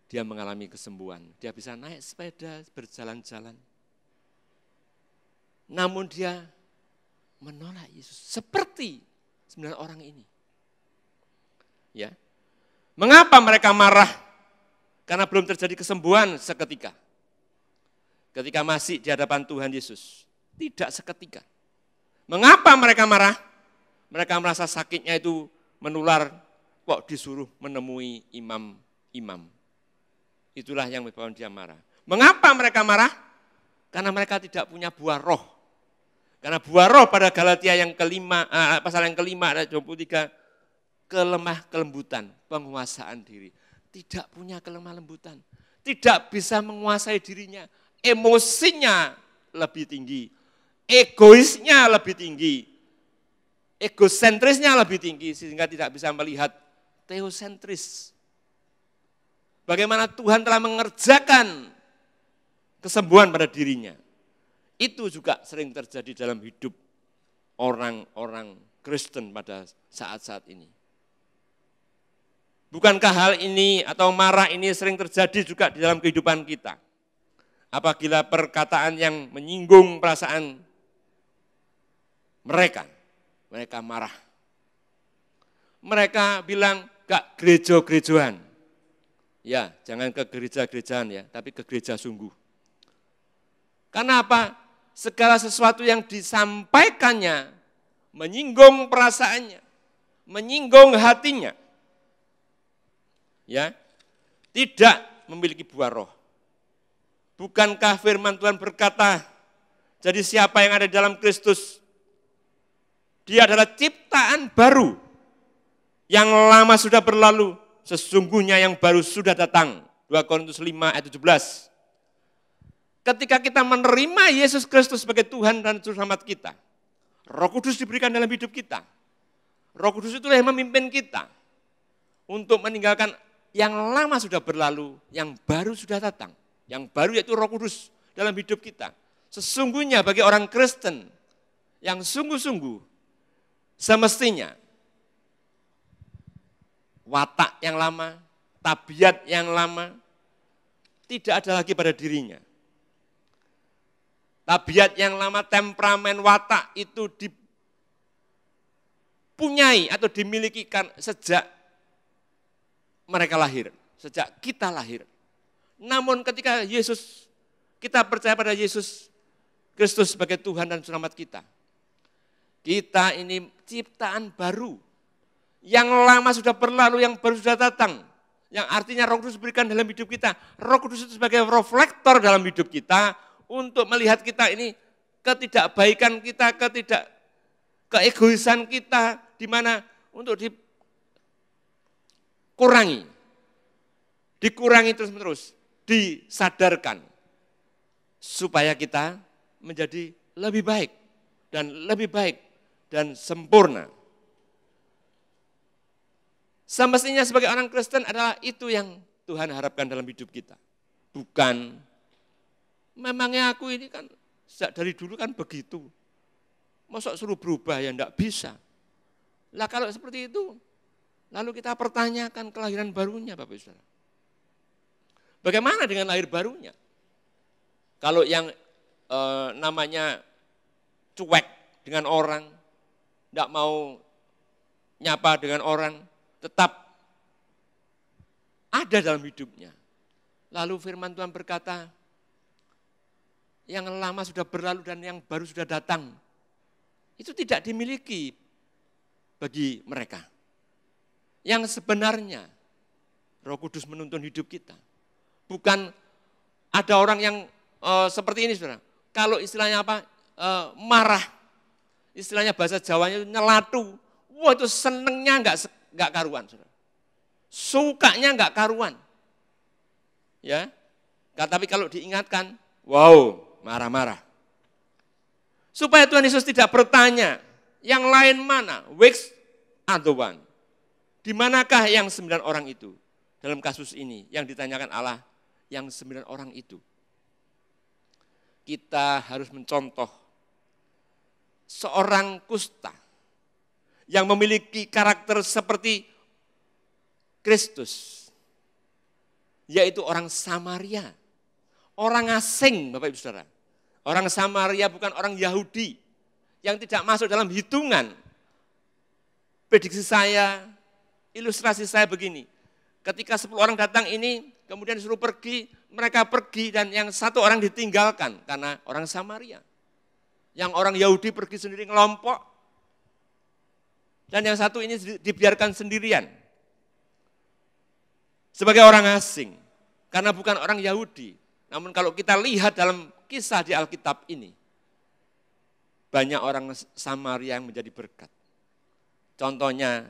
dia mengalami kesembuhan. Dia bisa naik sepeda, berjalan-jalan. Namun dia menolak Yesus seperti 9 orang ini. Ya. Mengapa mereka marah? Karena belum terjadi kesembuhan seketika. Ketika masih di hadapan Tuhan Yesus. Tidak seketika. Mengapa mereka marah? Mereka merasa sakitnya itu menular, kok disuruh menemui imam-imam. Itulah yang menyebabkan dia marah. Mengapa mereka marah? Karena mereka tidak punya buah roh. Karena buah roh pada Galatia yang kelima, pasal yang kelima ada 23, kelemah kelembutan, penguasaan diri. Tidak punya kelemah lembutan. Tidak bisa menguasai dirinya. Emosinya lebih tinggi. Egoisnya lebih tinggi, egosentrisnya lebih tinggi, sehingga tidak bisa melihat teosentris. Bagaimana Tuhan telah mengerjakan kesembuhan pada dirinya. Itu juga sering terjadi dalam hidup orang-orang Kristen pada saat-saat ini. Bukankah hal ini atau marah ini sering terjadi juga di dalam kehidupan kita? Apabila perkataan yang menyinggung perasaan mereka marah. Mereka bilang, gak gereja-gerejaan. Ya, jangan ke gereja-gerejaan ya, tapi ke gereja sungguh. Karena apa? Segala sesuatu yang disampaikannya, menyinggung perasaannya, menyinggung hatinya. Ya, tidak memiliki buah roh. Bukankah firman Tuhan berkata, jadi siapa yang ada di dalam Kristus, dia adalah ciptaan baru. Yang lama sudah berlalu, sesungguhnya yang baru sudah datang. 2 Korintus 5 ayat 17. Ketika kita menerima Yesus Kristus sebagai Tuhan dan Juru Selamat kita, Roh Kudus diberikan dalam hidup kita. Roh Kudus itulah yang memimpin kita. untuk meninggalkan yang lama sudah berlalu, yang baru sudah datang. Yang baru yaitu Roh Kudus dalam hidup kita. Sesungguhnya bagi orang Kristen yang sungguh-sungguh semestinya watak yang lama, tabiat yang lama tidak ada lagi pada dirinya. Tabiat yang lama, temperamen, watak itu dipunyai atau dimiliki sejak mereka lahir, sejak kita lahir. Namun ketika kita percaya pada Yesus Kristus sebagai Tuhan dan Selamat kita. Kita ini ciptaan baru. Yang lama sudah berlalu, yang baru sudah datang. Yang artinya Roh Kudus berikan dalam hidup kita. Roh Kudus itu sebagai reflektor dalam hidup kita untuk melihat kita ini ketidakbaikan kita, keegoisan kita, di mana untuk dikurangi terus-menerus, disadarkan supaya kita menjadi lebih baik dan sempurna. Semestinya sebagai orang Kristen adalah itu yang Tuhan harapkan dalam hidup kita. Bukan, memangnya aku ini kan sejak dari dulu kan begitu. Masa suruh berubah ya enggak bisa. Lah kalau seperti itu, lalu kita pertanyakan kelahiran barunya Bapak Ibu Saudara. Bagaimana dengan lahir barunya? Kalau yang namanya cuek dengan orang, enggak mau nyapa dengan orang, tetap ada dalam hidupnya. Lalu firman Tuhan berkata, yang lama sudah berlalu dan yang baru sudah datang. Itu tidak dimiliki bagi mereka. Yang sebenarnya Roh Kudus menuntun hidup kita. Bukan ada orang yang seperti ini saudara. Kalau istilahnya apa? Marah. Istilahnya bahasa Jawanya nyelatu. Wah itu senengnya enggak karuan, saudara. Sukanya enggak karuan. Ya. Tapi kalau diingatkan, wow, marah-marah. Supaya Tuhan Yesus tidak bertanya, yang lain mana? Which are the one? Di manakah yang 9 orang itu? Dalam kasus ini yang ditanyakan Allah, yang 9 orang itu. Kita harus mencontoh seorang kusta yang memiliki karakter seperti Kristus, yaitu orang Samaria, orang asing Bapak Ibu Saudara. Orang Samaria bukan orang Yahudi yang tidak masuk dalam hitungan. Prediksi saya, ilustrasi saya begini, ketika 10 orang datang ini, kemudian disuruh pergi, mereka pergi dan yang 1 orang ditinggalkan karena orang Samaria. Yang orang Yahudi pergi sendiri ngelompok, dan yang 1 ini dibiarkan sendirian. Sebagai orang asing, karena bukan orang Yahudi. Namun kalau kita lihat dalam kisah di Alkitab ini, banyak orang Samaria yang menjadi berkat. Contohnya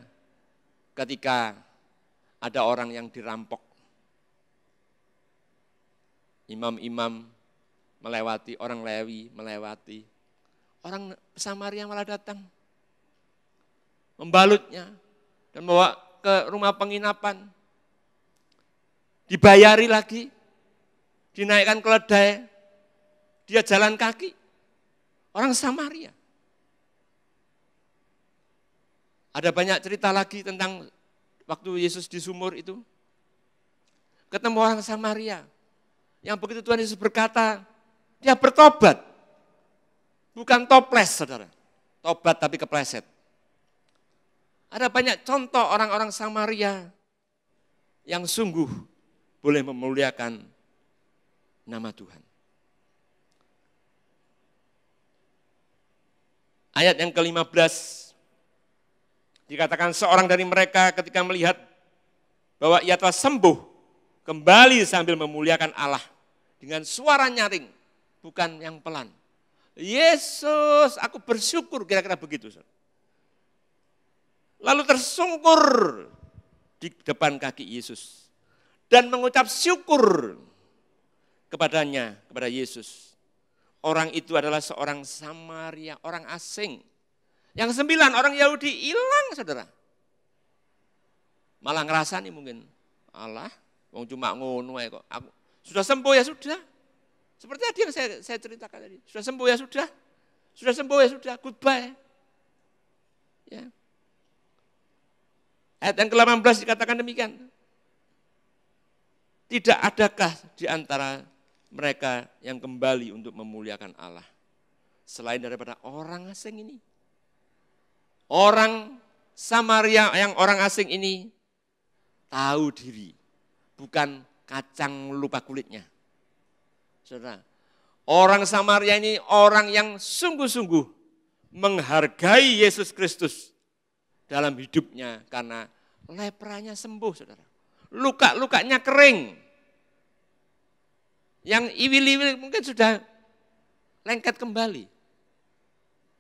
ketika ada orang yang dirampok, imam-imam melewati, orang Lewi melewati, orang Samaria malah datang, membalutnya dan bawa ke rumah penginapan, dibayari lagi, dinaikkan keledai, dia jalan kaki, orang Samaria. Ada banyak cerita lagi tentang waktu Yesus di sumur itu, ketemu orang Samaria, yang begitu Tuhan Yesus berkata, dia bertobat, bukan toples saudara, tobat tapi kepleset. Ada banyak contoh orang-orang Samaria yang sungguh boleh memuliakan nama Tuhan. Ayat yang ke-15, dikatakan seorang dari mereka ketika melihat bahwa ia telah sembuh, kembali sambil memuliakan Allah dengan suara nyaring, bukan yang pelan. Yesus, aku bersyukur, kira-kira begitu. Lalu tersungkur di depan kaki Yesus dan mengucap syukur kepadanya, kepada Yesus. Orang itu adalah seorang Samaria, orang asing. Yang 9 orang Yahudi hilang, saudara. Malah ngerasani mungkin, alah, wong cuma ngono ae kok. Aku sudah sembuh ya sudah. Seperti tadi yang saya ceritakan tadi. Sudah sembuh ya sudah. Sudah sembuh ya sudah, goodbye. Ya. Ayat yang ke-18 dikatakan demikian. Tidak adakah di antara mereka yang kembali untuk memuliakan Allah selain daripada orang asing ini? Orang Samaria yang orang asing ini tahu diri, bukan kacang lupa kulitnya. Saudara, orang Samaria ini orang yang sungguh-sungguh menghargai Yesus Kristus dalam hidupnya karena lepranya sembuh, saudara. Luka-lukanya kering. Yang iwil-iwil mungkin sudah lengket kembali.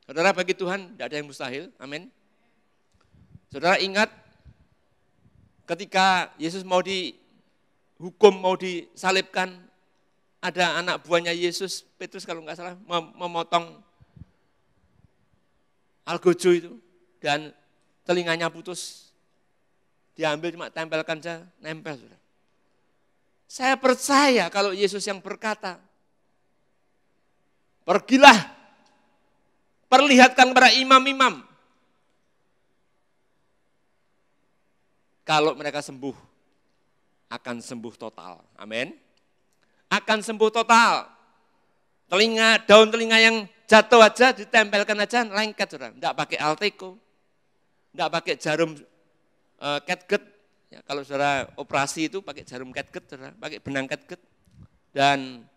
Saudara, bagi Tuhan tidak ada yang mustahil, amin. Saudara ingat ketika Yesus mau dihukum, mau disalibkan, ada anak buahnya Yesus, Petrus kalau nggak salah, memotong algojo itu dan telinganya putus. Diambil cuma tempelkan saja, nempel. Saudara. Saya percaya kalau Yesus yang berkata, pergilah, perlihatkan kepada imam-imam. Kalau mereka sembuh, akan sembuh total. Amin. Akan sembuh total. Daun telinga yang jatuh aja, ditempelkan aja, lengket. Saudara. Tidak pakai Alteco, tidak pakai jarum catgut. Ya, kalau saudara operasi itu pakai jarum catgut, saudara, pakai benang catgut. Dan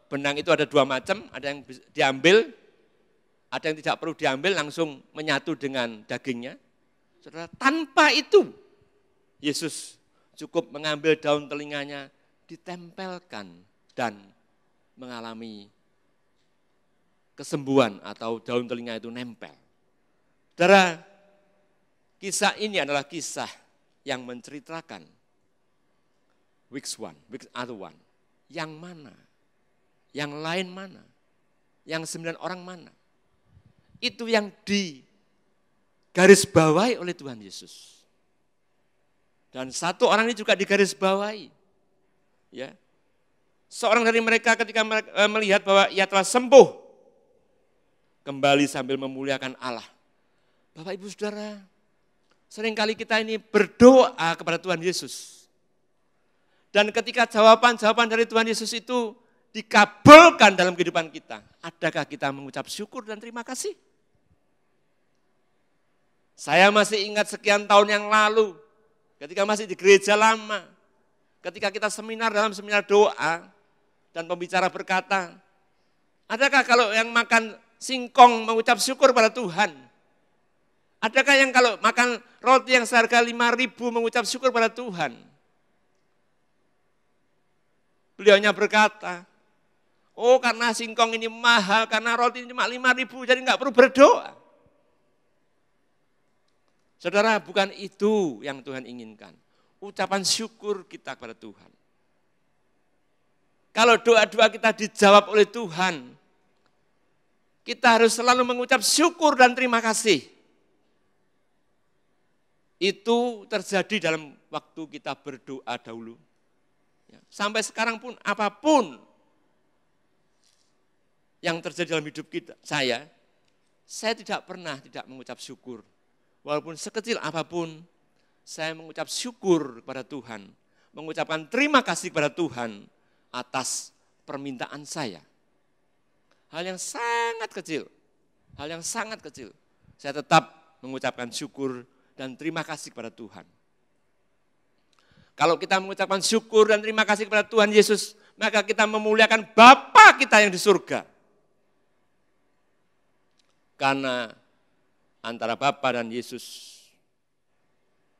benang itu ada dua macam, ada yang diambil, ada yang tidak perlu diambil, langsung menyatu dengan dagingnya. Saudara, tanpa itu Yesus cukup mengambil daun telinganya, ditempelkan dan mengalami kesembuhan atau daun telinga itu nempel. Saudara, kisah ini adalah kisah yang menceritakan which other one. Yang mana? Yang lain mana? Yang 9 orang mana? Itu yang digarisbawahi oleh Tuhan Yesus. Dan satu orang ini juga digarisbawahi. Ya. Seorang dari mereka ketika melihat bahwa ia telah sembuh, kembali sambil memuliakan Allah. Bapak Ibu Saudara, seringkali kita ini berdoa kepada Tuhan Yesus. Dan ketika jawaban-jawaban dari Tuhan Yesus itu dikabulkan dalam kehidupan kita, adakah kita mengucap syukur dan terima kasih? Saya masih ingat sekian tahun yang lalu, ketika masih di gereja lama, ketika kita seminar dalam seminar doa, dan pembicara berkata, adakah kalau yang makan singkong mengucap syukur pada Tuhan? Adakah yang kalau makan roti yang seharga 5.000 mengucap syukur pada Tuhan? Beliaunya berkata, oh karena singkong ini mahal, karena roti ini cuma 5.000, jadi nggak perlu berdoa. Saudara, bukan itu yang Tuhan inginkan. Ucapan syukur kita kepada Tuhan. Kalau doa-doa kita dijawab oleh Tuhan, kita harus selalu mengucap syukur dan terima kasih. Itu terjadi dalam waktu kita berdoa dahulu. Sampai sekarang pun apapun yang terjadi dalam hidup kita, saya tidak pernah tidak mengucap syukur. Walaupun sekecil apapun, saya mengucap syukur kepada Tuhan. Mengucapkan terima kasih kepada Tuhan atas permintaan saya. Hal yang sangat kecil, saya tetap mengucapkan syukur dan terima kasih kepada Tuhan. Kalau kita mengucapkan syukur dan terima kasih kepada Tuhan Yesus, maka kita memuliakan Bapa kita yang di surga. Karena antara Bapa dan Yesus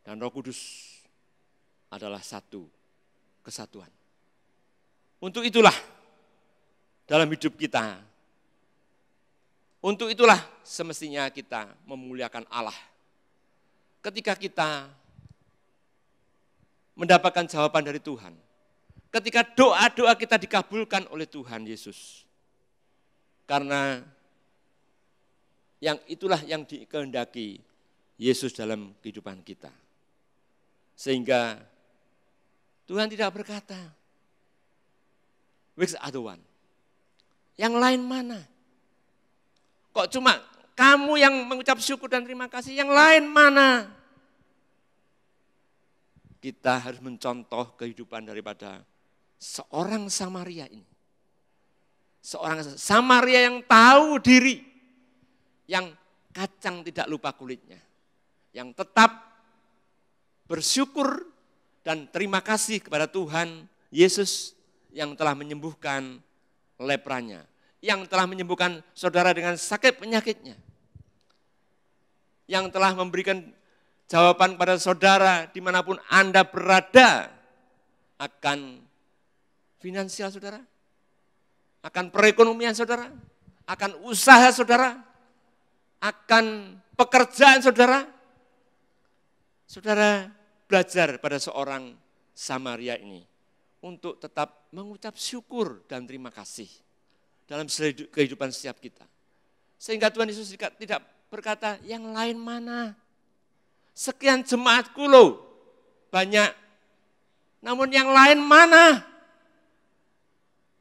dan Roh Kudus adalah satu kesatuan. Untuk itulah dalam hidup kita, untuk itulah semestinya kita memuliakan Allah. Ketika kita mendapatkan jawaban dari Tuhan, ketika doa-doa kita dikabulkan oleh Tuhan Yesus, karena yang itulah yang dikehendaki, Yesus dalam kehidupan kita. Sehingga Tuhan tidak berkata, "Which other one?" Yang lain mana? Kok cuma kamu yang mengucap syukur dan terima kasih, yang lain mana? Kita harus mencontoh kehidupan daripada seorang Samaria ini. Seorang Samaria yang tahu diri, yang kacang tidak lupa kulitnya, yang tetap bersyukur dan terima kasih kepada Tuhan Yesus yang telah menyembuhkan lepranya, yang telah menyembuhkan saudara dengan sakit penyakitnya, yang telah memberikan jawaban kepada saudara dimanapun Anda berada akan finansial saudara, akan perekonomian saudara, akan usaha saudara, akan pekerjaan saudara. Saudara belajar pada seorang Samaria ini untuk tetap mengucap syukur dan terima kasih dalam kehidupan setiap kita. Sehingga Tuhan Yesus tidak berkata, yang lain mana? Sekian jemaatku loh, banyak. Namun yang lain mana?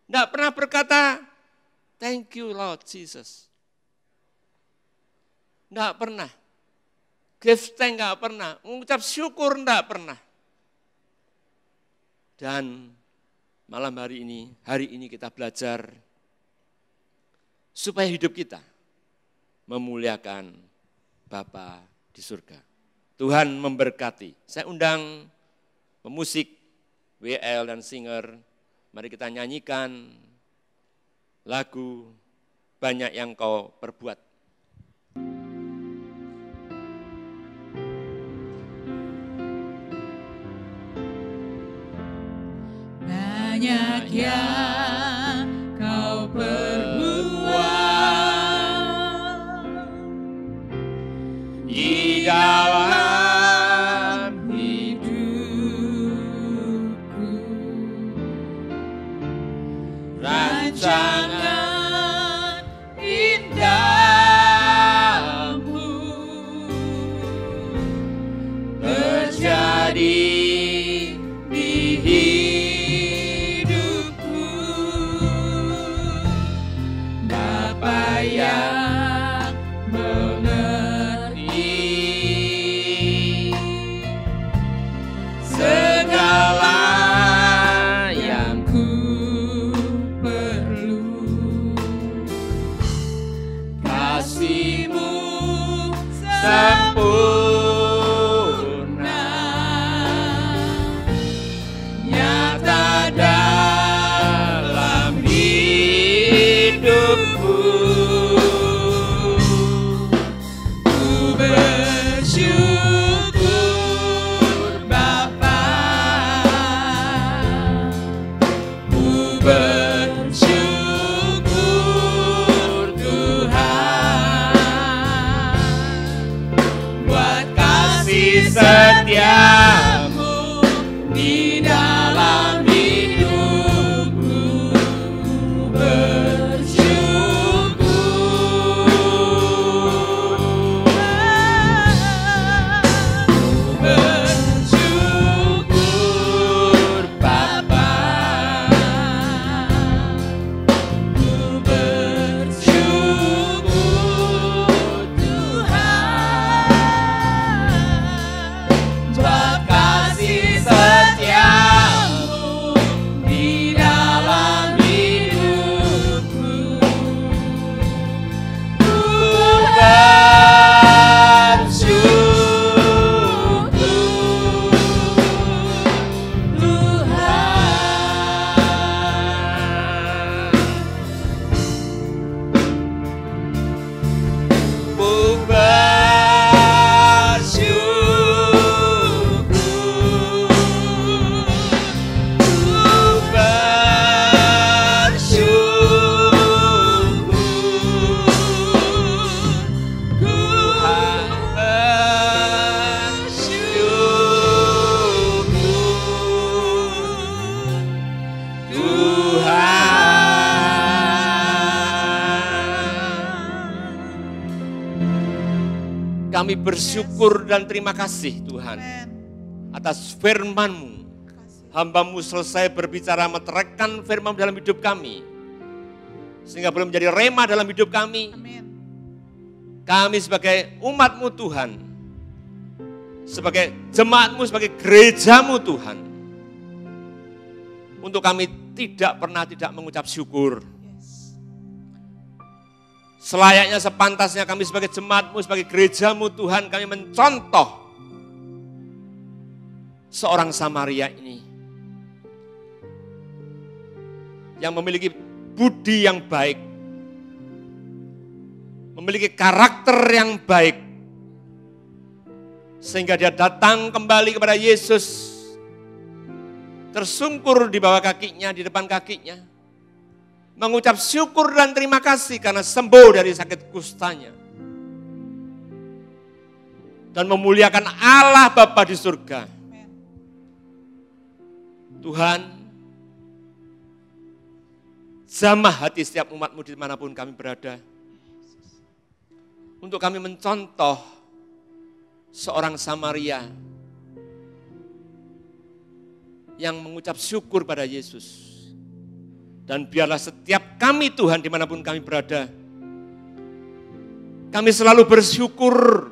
Tidak pernah berkata, thank you Lord Jesus. Tidak pernah. Give thanks tidak pernah. Mengucap syukur tidak pernah. Dan malam hari ini kita belajar supaya hidup kita memuliakan Bapa di surga. Tuhan memberkati. Saya undang pemusik, WL dan singer. Mari kita nyanyikan lagu Banyak Yang Kau Perbuat. Banyak yang kau perbuat Di dalam hidupku, rancangan indahmu terjadi di hidupku. Bapa yang mengerti segala yang ku perlu, kasih-Mu sempurna, nyata dalam hidupku. ku bersyukur Bapa, ku bersyukur Tuhan buat kasih setiamu di dalam hidupku. Ku bersyukur Bapa, ku bersyukur Tuhan Kami bersyukur dan terima kasih Tuhan Amen. atas firman-Mu. Hamba-Mu selesai berbicara meterangkan firman dalam hidup kami. Sehingga boleh menjadi rema dalam hidup kami. Amin. Kami sebagai umat-Mu Tuhan. Sebagai jemaat-Mu, sebagai gereja-Mu Tuhan. Untuk kami tidak pernah tidak mengucap syukur. Yes. Selayaknya sepantasnya kami sebagai jemaat-Mu, sebagai gereja-Mu Tuhan, kami mencontoh seorang Samaria ini. Yang memiliki budi yang baik. Memiliki karakter yang baik. Sehingga dia datang kembali kepada Yesus. Tersungkur di bawah kakinya, di depan kakinya. Mengucap syukur dan terima kasih karena sembuh dari sakit kustanya. Dan memuliakan Allah Bapa di surga. Amen. Tuhan, jamah hati setiap umat-Mu dimanapun kami berada. Untuk kami mencontoh seorang Samaria yang mengucap syukur pada Yesus. Dan biarlah setiap kami Tuhan dimanapun kami berada, kami selalu bersyukur.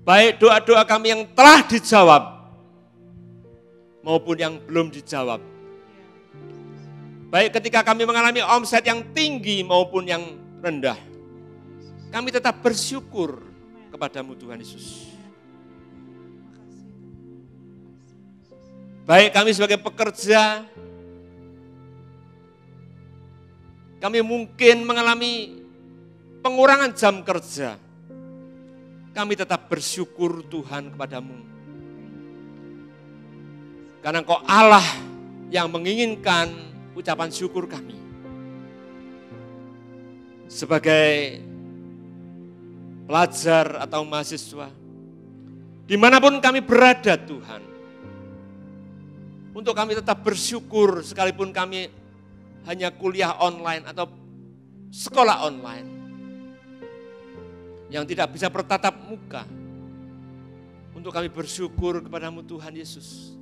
Baik doa-doa kami yang telah dijawab maupun yang belum dijawab. Baik ketika kami mengalami omset yang tinggi maupun yang rendah. Kami tetap bersyukur kepada-Mu Tuhan Yesus. Baik kami sebagai pekerja, kami mungkin mengalami pengurangan jam kerja. Kami tetap bersyukur Tuhan kepada-Mu. Karena Engkau Allah yang menginginkan ucapan syukur kami. Sebagai pelajar atau mahasiswa, dimanapun kami berada Tuhan, untuk kami tetap bersyukur sekalipun kami hanya kuliah online atau sekolah online yang tidak bisa bertatap muka. Untuk kami bersyukur kepada-Mu Tuhan Yesus.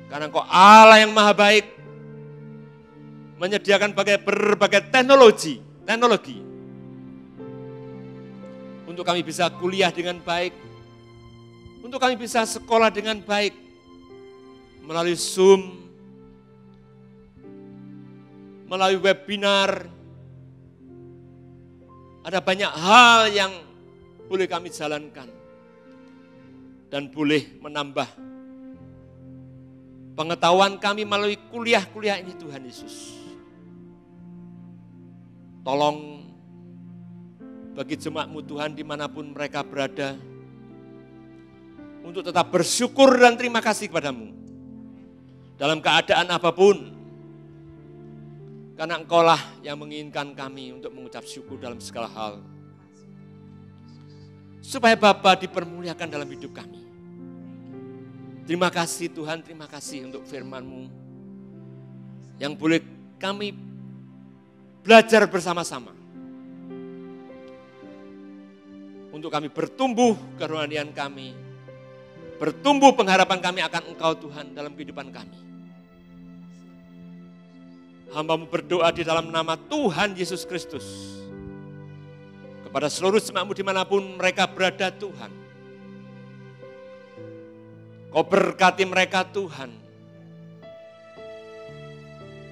Karena Engkau Allah yang maha baik, menyediakan berbagai teknologi untuk kami bisa kuliah dengan baik, untuk kami bisa sekolah dengan baik, melalui Zoom, melalui webinar. Ada banyak hal yang boleh kami jalankan dan boleh menambah pengetahuan kami melalui kuliah-kuliah ini Tuhan Yesus. Tolong bagi jemaat-Mu Tuhan dimanapun mereka berada, untuk tetap bersyukur dan terima kasih kepada-Mu. Dalam keadaan apapun, karena Engkau-lah yang menginginkan kami untuk mengucap syukur dalam segala hal. Supaya Bapa dipermuliakan dalam hidup kami. Terima kasih Tuhan, terima kasih untuk firman-Mu yang boleh kami belajar bersama-sama. Untuk kami bertumbuh kerohanian kami, bertumbuh pengharapan kami akan Engkau Tuhan dalam kehidupan kami. Hamba-Mu berdoa di dalam nama Tuhan Yesus Kristus. Kepada seluruh jemaat-Mu dimanapun mereka berada Tuhan. Kau berkati mereka Tuhan.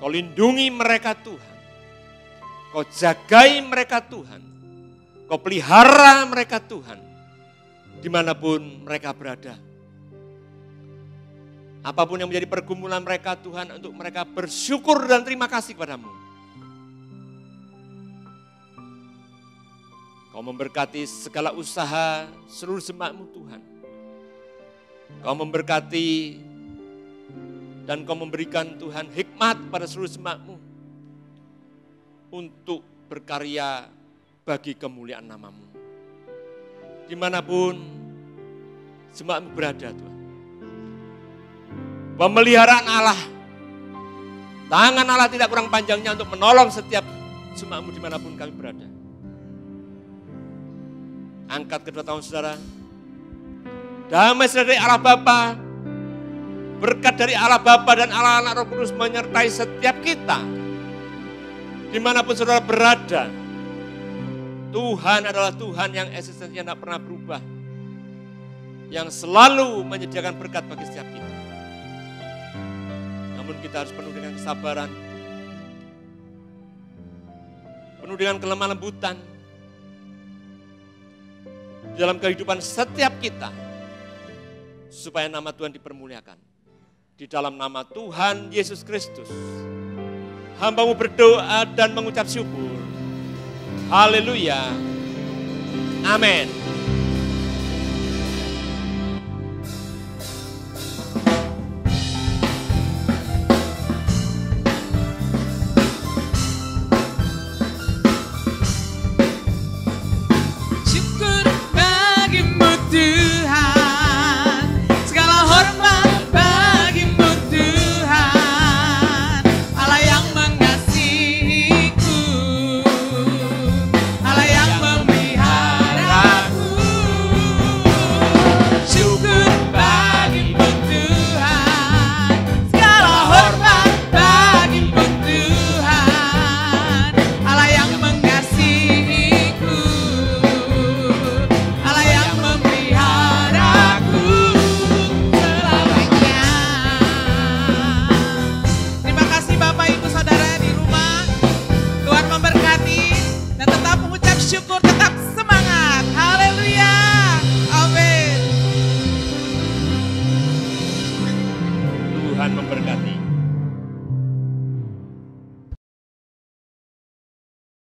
Kau lindungi mereka Tuhan. Kau jagai mereka Tuhan. Kau pelihara mereka Tuhan. Dimanapun mereka berada. Apapun yang menjadi pergumulan mereka Tuhan, untuk mereka bersyukur dan terima kasih kepada-Mu. Kau memberkati segala usaha seluruh jemaat-Mu Tuhan. Kau memberkati dan Kau memberikan Tuhan hikmat pada seluruh jemaat-Mu untuk berkarya bagi kemuliaan nama-Mu. Dimanapun jemaat-Mu berada Tuhan. Pemeliharaan Allah, tangan Allah tidak kurang panjangnya untuk menolong setiap jemaat-Mu dimanapun kami berada. Angkat kedua tangan saudara. Damai dari Allah Bapa, berkat dari Allah Bapa dan Allah Anak Roh Kudus menyertai setiap kita. Dimanapun saudara berada, Tuhan adalah Tuhan yang eksistensinya tidak pernah berubah. Yang selalu menyediakan berkat bagi setiap kita. Namun kita harus penuh dengan kesabaran, penuh dengan kelemah lembutan dalam kehidupan setiap kita, supaya nama Tuhan dipermuliakan. Di dalam nama Tuhan Yesus Kristus, hamba-Mu berdoa dan mengucap syukur. Haleluya. Amin. Tuhan memberkati.